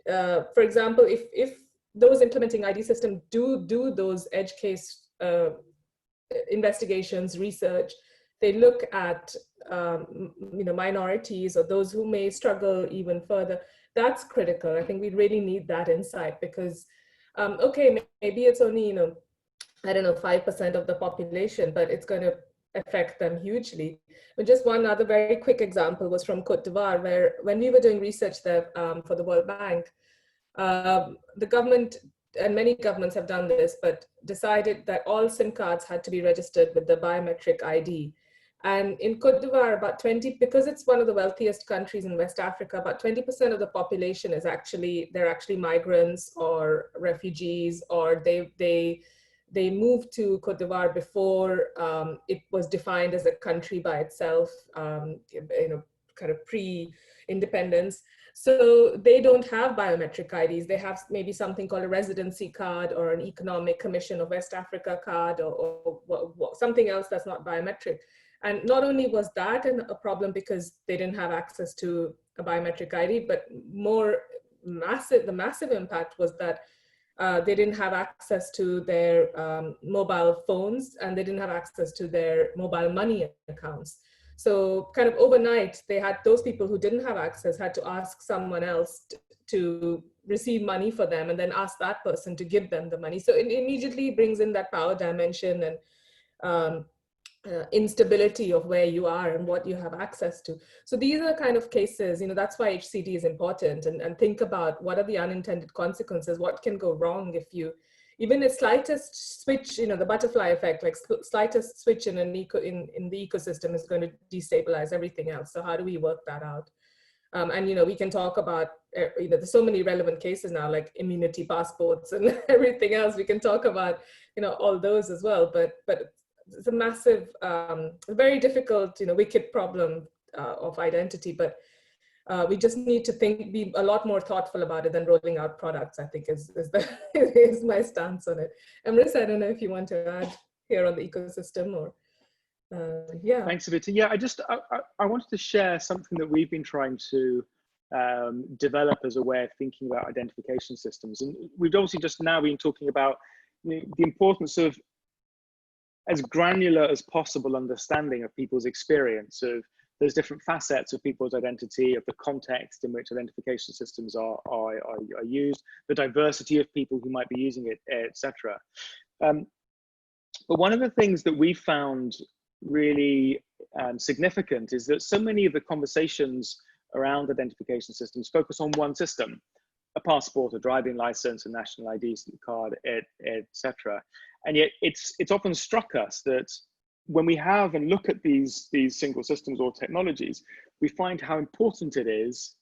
for example, if those implementing ID systems do those edge case investigations, research, they look at minorities or those who may struggle even further. That's critical. I think we really need that insight, because okay, maybe it's only 5% of the population, but it's going to affect them hugely. But just one other very quick example was from Côte d'Ivoire, where when we were doing research there for the World Bank, the government, and many governments have done this, but decided that all SIM cards had to be registered with the biometric ID. And in Côte d'Ivoire, about 20, because it's one of the wealthiest countries in West Africa, about 20% of the population is they're actually migrants or refugees, or they moved to Côte d'Ivoire before it was defined as a country by itself, kind of pre-independence. So they don't have biometric IDs. They have maybe something called a residency card or an Economic Commission of West Africa card, or something else that's not biometric. And not only was that a problem because they didn't have access to a biometric ID, but the massive impact was that they didn't have access to their mobile phones, and they didn't have access to their mobile money accounts. So kind of overnight, they had those people who didn't have access had to ask someone else to receive money for them, and then ask that person to give them the money. So it immediately brings in that power dimension and instability of where you are and what you have access to. So these are kind of cases, that's why HCD is important, and think about what are the unintended consequences, what can go wrong if you, even a slightest switch, the butterfly effect, like slightest switch in in the ecosystem is going to destabilize everything else. So how do we work that out? And we can talk about, there's so many relevant cases now, like immunity passports and everything else. We can talk about, all those as well. But it's a massive, very difficult, wicked problem of identity. But we just need to be a lot more thoughtful about it than rolling out products, I think is my stance on it. Emrys, I don't know if you want to add here on the ecosystem or, yeah. Thanks, Savita. Yeah, I wanted to share something that we've been trying to develop as a way of thinking about identification systems. And we've obviously just now been talking about the importance of as granular as possible understanding of people's experience of those different facets of people's identity, of the context in which identification systems are used, the diversity of people who might be using it, etc. But one of the things that we found really significant is that so many of the conversations around identification systems focus on one system, a passport, a driving license, a national ID card, etc. And yet it's often struck us that when we have and look at these single systems or technologies, we find how important it is,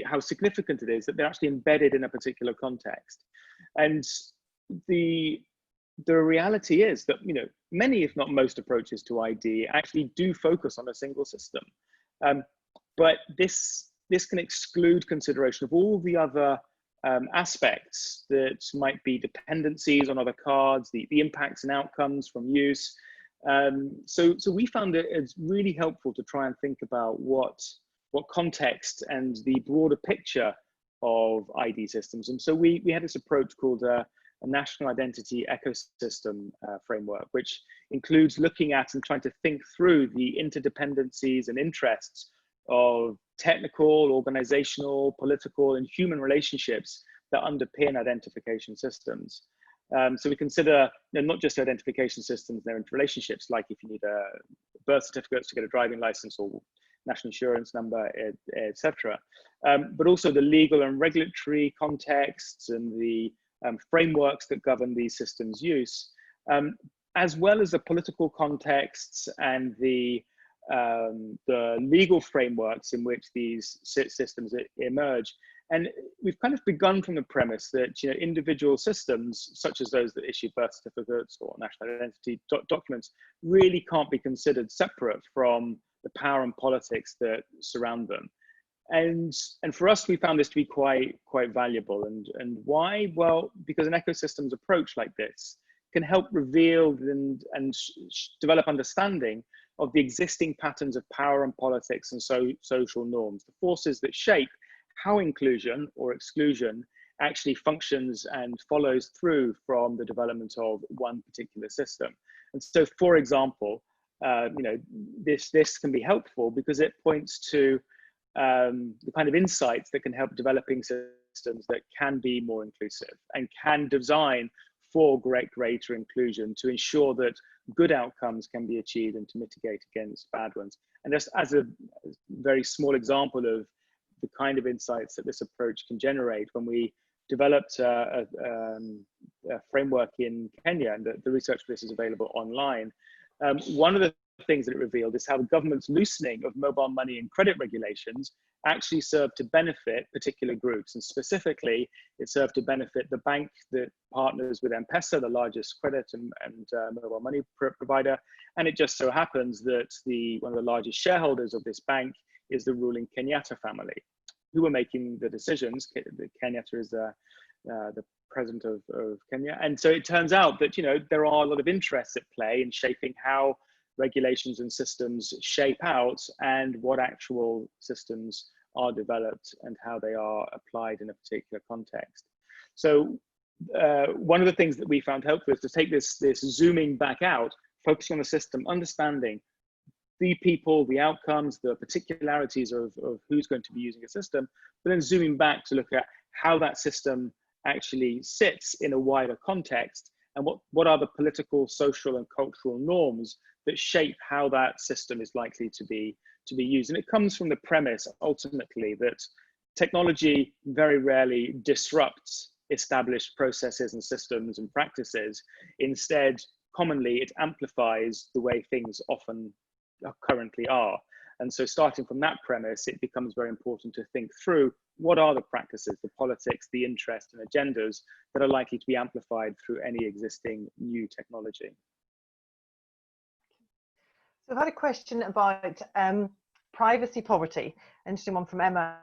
how significant it is that they're actually embedded in a particular context. And the reality is that many, if not most, approaches to ID actually do focus on a single system. But this can exclude consideration of all the other aspects that might be dependencies on other cards, the impacts and outcomes from use. So we found it it's really helpful to try and think about what context and the broader picture of ID systems. And so we had this approach called a national identity ecosystem framework, which includes looking at and trying to think through the interdependencies and interests of technical, organizational, political, and human relationships that underpin identification systems. So we consider not just identification systems, they're interrelationships, like if you need a birth certificate to get a driving license or national insurance number, etc. But also the legal and regulatory contexts and the frameworks that govern these systems' use, as well as the political contexts and the legal frameworks in which these systems emerge. And we've kind of begun from the premise that individual systems, such as those that issue birth certificates or national identity documents, really can't be considered separate from the power and politics that surround them. And for us, we found this to be quite valuable. And why? Well, because an ecosystems approach like this can help reveal and develop understanding of the existing patterns of power and politics and social norms, the forces that shape how inclusion or exclusion actually functions and follows through from the development of one particular system. And so, for example, this can be helpful because it points to the kind of insights that can help developing systems that can be more inclusive and can design for greater inclusion to ensure that good outcomes can be achieved and to mitigate against bad ones. And just as a very small example of the kind of insights that this approach can generate, when we developed a framework in Kenya, and the research for this is available online, one of the things that it revealed is how the government's loosening of mobile money and credit regulations actually served to benefit particular groups. And specifically, it served to benefit the bank that partners with M-Pesa, the largest credit and mobile money provider. And it just so happens that one of the largest shareholders of this bank is the ruling Kenyatta family. who were making the decisions. Kenyatta is the president of Kenya. And so it turns out that, there are a lot of interests at play in shaping how regulations and systems shape out and what actual systems are developed and how they are applied in a particular context. So one of the things that we found helpful is to take this zooming back out, focusing on the system, understanding the people, the outcomes, the particularities of who's going to be using a system, but then zooming back to look at how that system actually sits in a wider context, and what are the political, social, and cultural norms that shape how that system is likely to be used. And it comes from the premise, ultimately, that technology very rarely disrupts established processes and systems and practices. Instead, commonly, it amplifies the way things often currently are. And so starting from that premise, it becomes very important to think through what are the practices, the politics, the interests and agendas that are likely to be amplified through any existing new technology. So I've had a question about privacy poverty. Interesting one from Emma.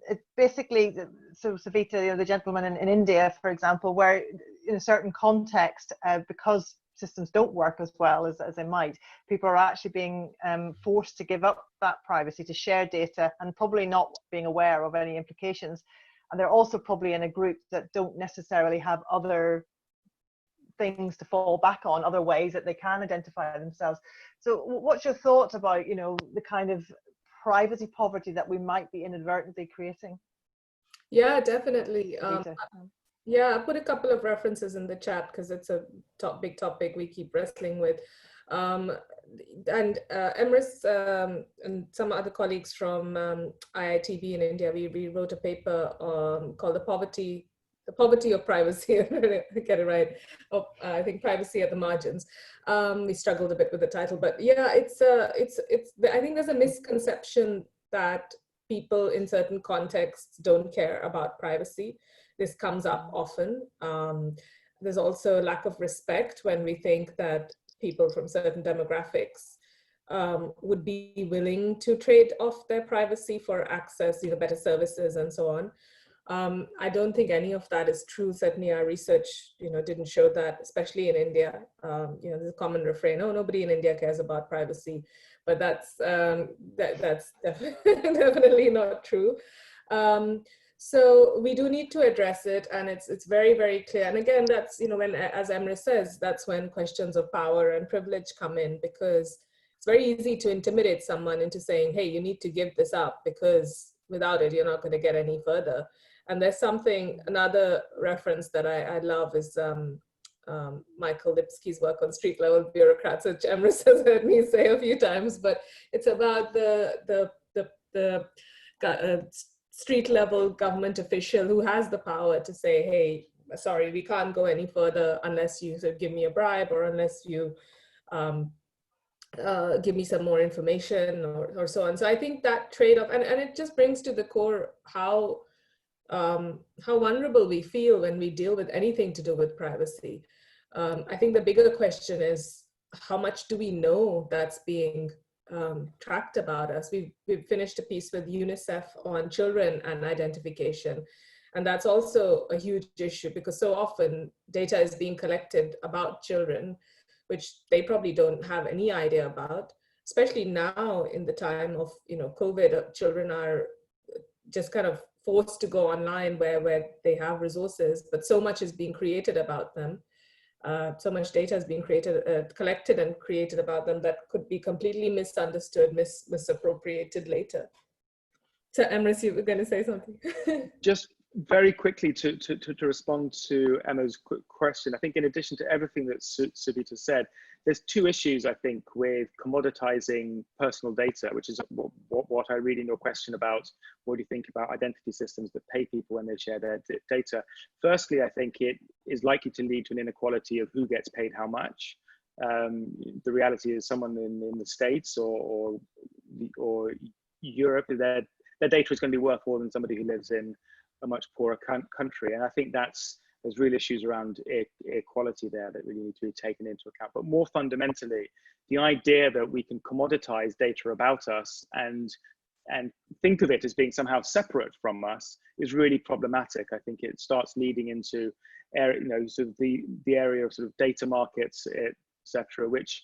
It basically, so Savita, the gentleman in India, for example, where in a certain context, because systems don't work as well as they might, people are actually being forced to give up that privacy, to share data, and probably not being aware of any implications. And they're also probably in a group that don't necessarily have other things to fall back on, other ways that they can identify themselves. So what's your thoughts about, the kind of privacy poverty that we might be inadvertently creating? Yeah, definitely. Yeah, I put a couple of references in the chat because it's a big topic we keep wrestling with. And Emrys and some other colleagues from IITB in India, we wrote a paper called the poverty of privacy. Get it right. I think privacy at the margins. We struggled a bit with the title, but yeah, I think there's a misconception that people in certain contexts don't care about privacy. This comes up often. There's also a lack of respect when we think that people from certain demographics would be willing to trade off their privacy for access, better services and so on. I don't think any of that is true. Certainly our research, didn't show that, especially in India. There's a common refrain, oh, nobody in India cares about privacy, but that's definitely not true. So we do need to address it, and it's very, very clear. And again, that's, when, as Emrys says, that's when questions of power and privilege come in, because it's very easy to intimidate someone into saying, hey, you need to give this up, because without it, you're not going to get any further. And there's another reference that I love is Michael Lipsky's work on street level bureaucrats, which Emrys has heard me say a few times, but it's about the street level government official who has the power to say, hey, sorry, we can't go any further unless you sort of give me a bribe, or unless you give me some more information, or so on. So I think that trade-off, and it just brings to the core how vulnerable we feel when we deal with anything to do with privacy. I think the bigger question is, how much do we know that's being tracked about us? We've finished a piece with UNICEF on children and identification. And that's also a huge issue, because so often data is being collected about children, which they probably don't have any idea about, especially now in the time of COVID. Children are just kind of forced to go online where they have resources, but so much is being created about them. So much data is being collected and created about them that could be completely misunderstood, misappropriated later. So Emrys, you were going to say something. Just very quickly to respond to Emma's quick question. I think in addition to everything that Savita said, there's two issues, I think, with commoditizing personal data, which is what I read in your question about what do you think about identity systems that pay people when they share their data. Firstly, I think it is likely to lead to an inequality of who gets paid how much. The reality is someone in the States or Europe, their data is going to be worth more than somebody who lives in a much poorer country. And I think there's real issues around equality there that really need to be taken into account. But more fundamentally, the idea that we can commoditize data about us and think of it as being somehow separate from us is really problematic. I think it starts leading into sort of the area of sort of data markets, etc., which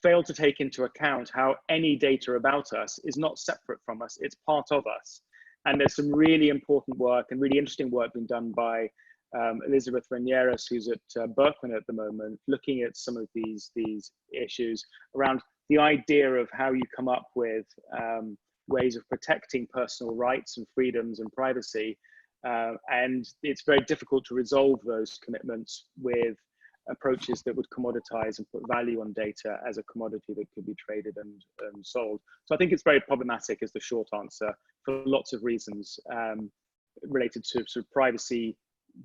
fail to take into account how any data about us is not separate from us, it's part of us. And there's some really important work and really interesting work being done by Elizabeth Renieras, who's at Berkman at the moment, looking at some of these issues around the idea of how you come up with ways of protecting personal rights and freedoms and privacy. And it's very difficult to resolve those commitments with approaches that would commoditize and put value on data as a commodity that could be traded and sold. So I think it's very problematic is the short answer for lots of reasons related to sort of privacy,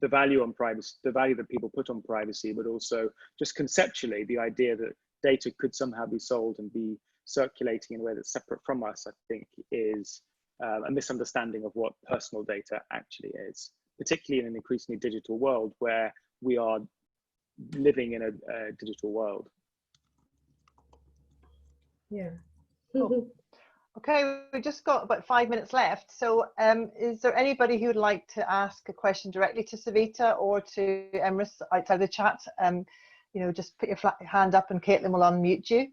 the value on privacy, the value that people put on privacy, but also just conceptually the idea that data could somehow be sold and be circulating in a way that's separate from us, I think is a misunderstanding of what personal data actually is, particularly in an increasingly digital world where we are living in a digital world. Yeah. Cool. Okay, we've just got about 5 minutes left. So is there anybody who would like to ask a question directly to Savita or to Emrys outside the chat? Just put your hand up and Caitlin will unmute you.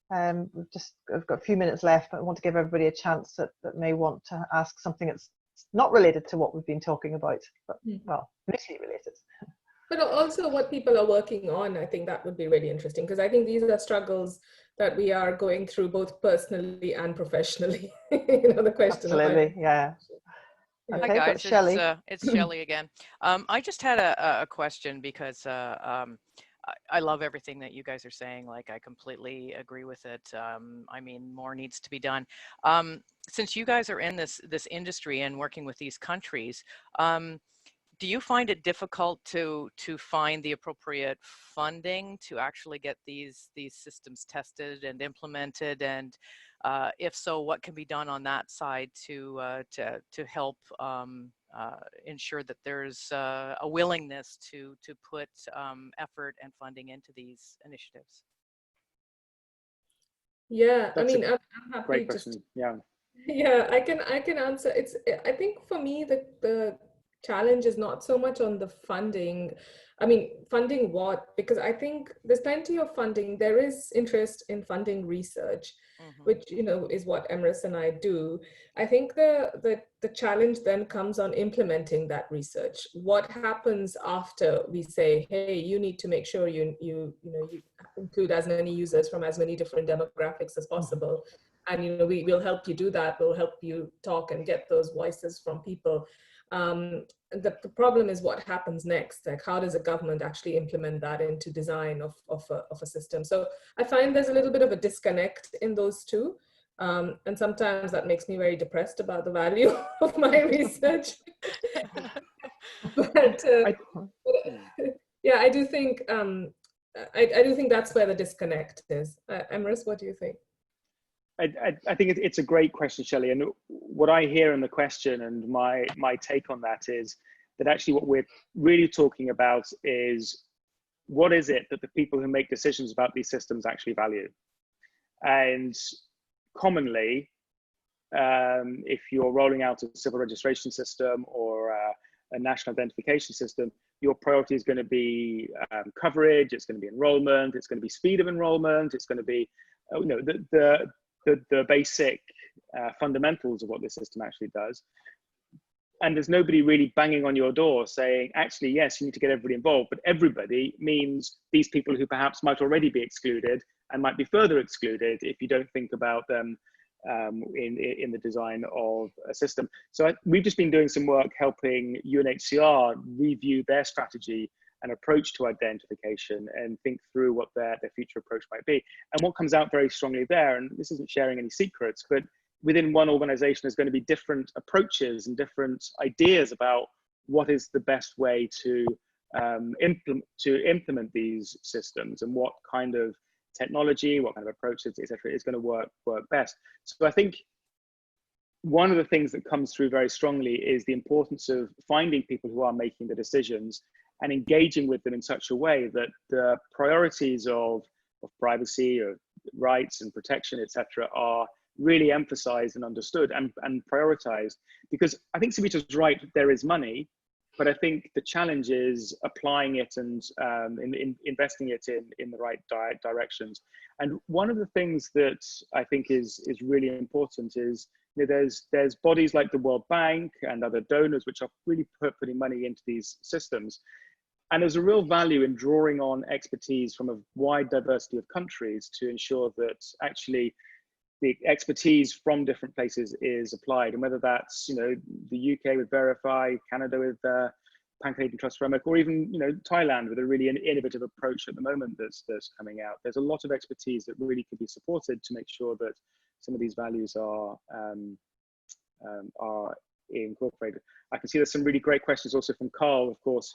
I've got a few minutes left, but I want to give everybody a chance that may want to ask something that's not related to what we've been talking about, but well, loosely related. But also what people are working on, I think that would be really interesting, because I think these are struggles that we are going through both personally and professionally. The question. Absolutely, yeah. Hi guys, it's Shelley again. I just had a question because I love everything that you guys are saying. Like, I completely agree with it. I mean, more needs to be done. Since you guys are in this industry and working with these countries, do you find it difficult to find the appropriate funding to actually get these systems tested and implemented? And if so, what can be done on that side to help ensure that there's a willingness to put effort and funding into these initiatives? Yeah, That's I'm happy. Great question. Yeah, I can answer. I think for me the challenge is not so much on the funding. I mean, funding what? Because I think there's plenty of funding. There is interest in funding research, which is what Emrys and I do. I think the challenge then comes on implementing that research. What happens after we say, hey, you need to make sure you include as many users from as many different demographics as possible, and we will help you do that. We'll help you talk and get those voices from people. The problem is what happens next. Like, how does a government actually implement that into design of a system? So I find there's a little bit of a disconnect in those two. And sometimes that makes me very depressed about the value of my research. But yeah, I do think I do think that's where the disconnect is. Emrys, what do you think? I think it's a great question, Shelley. And what I hear in the question and my take on that is that actually what we're really talking about is what is it that the people who make decisions about these systems actually value? And commonly, if you're rolling out a civil registration system or a national identification system, your priority is going to be coverage, it's going to be enrollment, it's going to be speed of enrollment, it's going to be the basic fundamentals of what this system actually does. And there's nobody really banging on your door saying, actually, yes, you need to get everybody involved, but everybody means these people who perhaps might already be excluded and might be further excluded if you don't think about them in the design of a system. So we've just been doing some work helping UNHCR review their strategy and approach to identification and think through what their future approach might be. And what comes out very strongly there, and this isn't sharing any secrets, but within one organization there's going to be different approaches and different ideas about what is the best way to implement these systems and what kind of technology, what kind of approaches, etc., is going to work best. So I think one of the things that comes through very strongly is the importance of finding people who are making the decisions and engaging with them in such a way that the priorities of privacy, of rights and protection, etc., are really emphasized and understood and prioritized. Because I think Savita's right, there is money, but I think the challenge is applying it and investing it in the right directions. And one of the things that I think is really important is, you know, there's bodies like the World Bank and other donors which are really putting money into these systems. And there's a real value in drawing on expertise from a wide diversity of countries to ensure that actually the expertise from different places is applied. And whether that's, you know, the UK with Verify, Canada with Pan-Canadian Trust Framework, or even, you know, Thailand with a really innovative approach at the moment that's coming out. There's a lot of expertise that really could be supported to make sure that some of these values are incorporated. I can see there's some really great questions also from Carl, of course,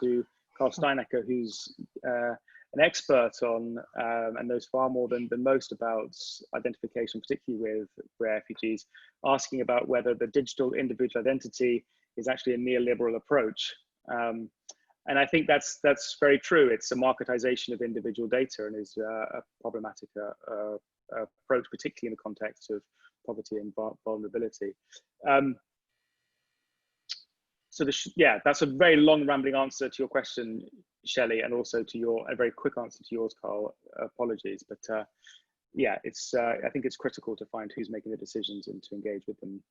Carl Steinecker, who's an expert on and knows far more than most about identification, particularly with refugees, asking about whether the digital individual identity is actually a neoliberal approach. And I think that's very true. It's a marketization of individual data and is a problematic approach, particularly in the context of poverty and vulnerability. So yeah, that's a very long rambling answer to your question, Shelley, and also to a very quick answer to yours, Carl. Apologies, but yeah, I think it's critical to find who's making the decisions and to engage with them.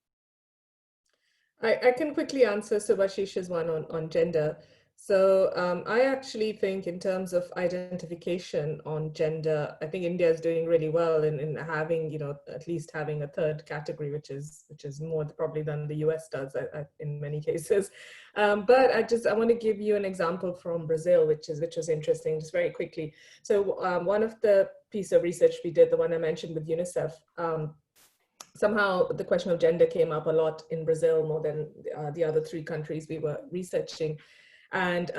I can quickly answer Subhashish's one on gender. So I actually think in terms of identification on gender, I think India is doing really well in having, you know, at least having a third category, which is more probably than the US does in many cases. But I want to give you an example from Brazil, which was interesting, just very quickly. So one of the piece of research we did, the one I mentioned with UNICEF, somehow the question of gender came up a lot in Brazil more than the other 3 countries we were researching. And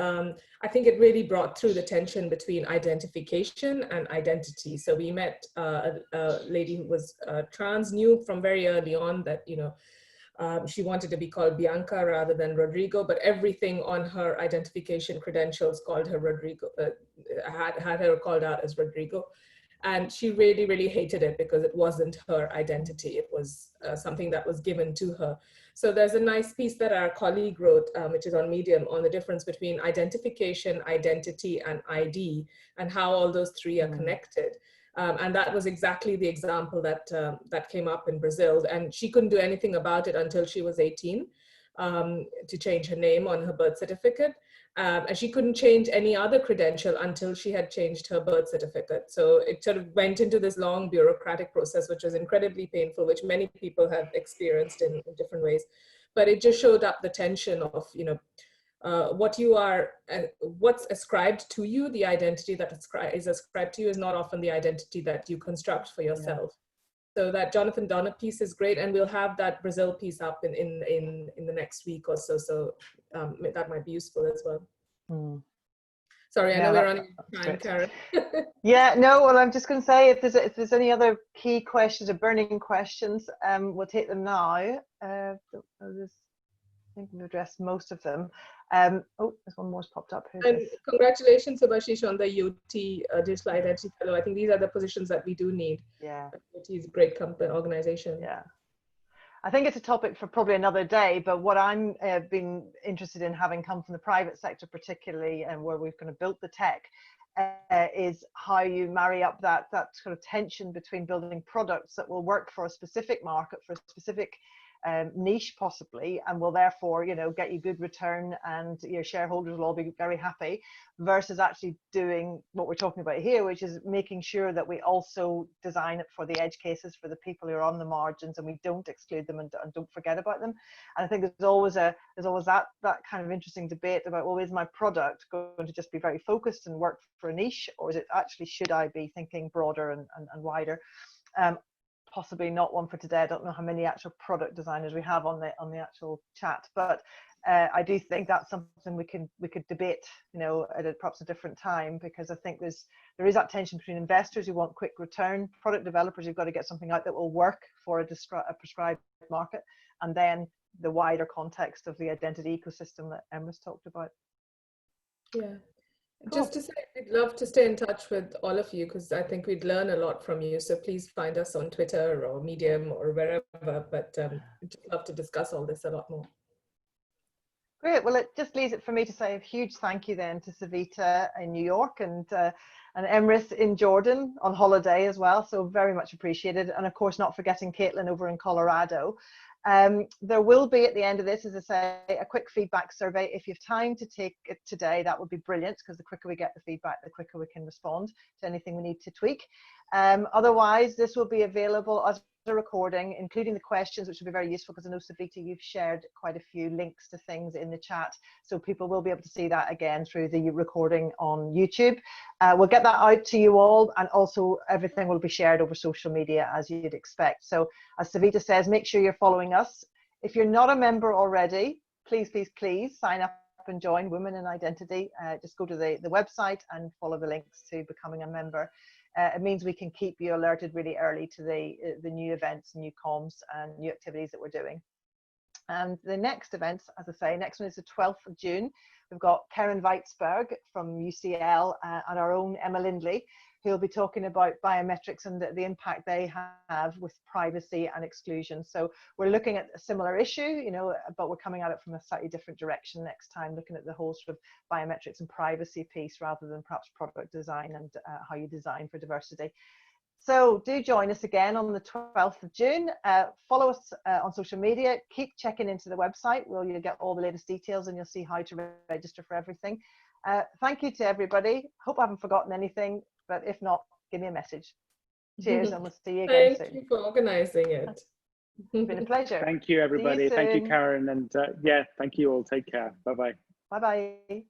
I think it really brought through the tension between identification and identity. So we met a lady who was trans, knew from very early on that, you know, she wanted to be called Bianca rather than Rodrigo, but everything on her identification credentials called her Rodrigo, had her called out as Rodrigo. And she really, really hated it because it wasn't her identity. It was something that was given to her. So there's a nice piece that our colleague wrote, which is on Medium, on the difference between identification, identity, and ID, and how all those 3 are connected. And that was exactly the example that came up in Brazil. And she couldn't do anything about it until she was 18 to change her name on her birth certificate. And she couldn't change any other credential until she had changed her birth certificate. So it sort of went into this long bureaucratic process, which was incredibly painful, which many people have experienced in different ways. But it just showed up the tension of, you know, what you are, what's ascribed to you, the identity that is ascribed to you is not often the identity that you construct for yourself. Yeah. So that Jonathan Donner piece is great, and we'll have that Brazil piece up in the next week or so. So that might be useful as well. Sorry, I know we're running out of time, Karen. Yeah, no, well, I'm just going to say if there's any other key questions or burning questions, we'll take them now. I think we've addressed most of them. Oh, there's one more's popped up. And congratulations, Subhashish, on the UT Digital Identity Fellow. I think these are the positions that we do need. Yeah. UT is a great company, organization. Yeah. I think it's a topic for probably another day, but what I'm been interested in, having come from the private sector particularly, and where we've kind of built the tech, is how you marry up that sort of tension between building products that will work for a specific market, for a specific niche possibly, and will therefore, you know, get you good return and your shareholders will all be very happy, versus actually doing what we're talking about here, which is making sure that we also design it for the edge cases, for the people who are on the margins, and we don't exclude them and don't forget about them. And I think there's always that kind of interesting debate about, well, is my product going to just be very focused and work for a niche, or is it actually, should I be thinking broader and wider? Possibly not one for today. I don't know how many actual product designers we have on the actual chat, but I do think that's something we could debate, you know, at perhaps a different time, because I think there is that tension between investors who want quick return, product developers who've got to get something out that will work for a prescribed market, and then the wider context of the identity ecosystem that Emrys talked about. Yeah. Just to say, we'd love to stay in touch with all of you because I think we'd learn a lot from you. So please find us on Twitter or Medium or wherever, but we'd just love to discuss all this a lot more. Great. Well, it just leaves it for me to say a huge thank you then to Savita in New York and Emrys in Jordan on holiday as well. So very much appreciated. And of course, not forgetting Caitlin over in Colorado. There will be at the end of this, as I say, a quick feedback survey. If you have time to take it today, that would be brilliant, because the quicker we get the feedback, the quicker we can respond to anything we need to tweak. Otherwise, this will be available as a recording, including the questions, which will be very useful, because I know, Savita, you've shared quite a few links to things in the chat, so people will be able to see that again through the recording on YouTube. We'll get that out to you all, and also everything will be shared over social media as you'd expect. So as Savita says, make sure you're following us. If you're not a member already, please, please, please sign up and join Women in Identity. Just go to the website and follow the links to becoming a member. It means we can keep you alerted really early to the new events, new comms, and new activities that we're doing. And the next events, as I say, next one is the 12th of June. We've got Karen Weitzberg from UCL and our own Emma Lindley, who will be talking about biometrics and the impact they have with privacy and exclusion. So we're looking at a similar issue, you know, but we're coming at it from a slightly different direction next time, looking at the whole sort of biometrics and privacy piece rather than perhaps product design and how you design for diversity. So do join us again on the 12th of June. Follow us on social media. Keep checking into the website where you'll get all the latest details and you'll see how to register for everything. Thank you to everybody. Hope I haven't forgotten anything, but if not, give me a message. Cheers, and we'll see you again soon. Thank you for organizing it. It's been a pleasure. Thank you, everybody. Thank you, Karen. And yeah, thank you all. Take care. Bye-bye. Bye-bye.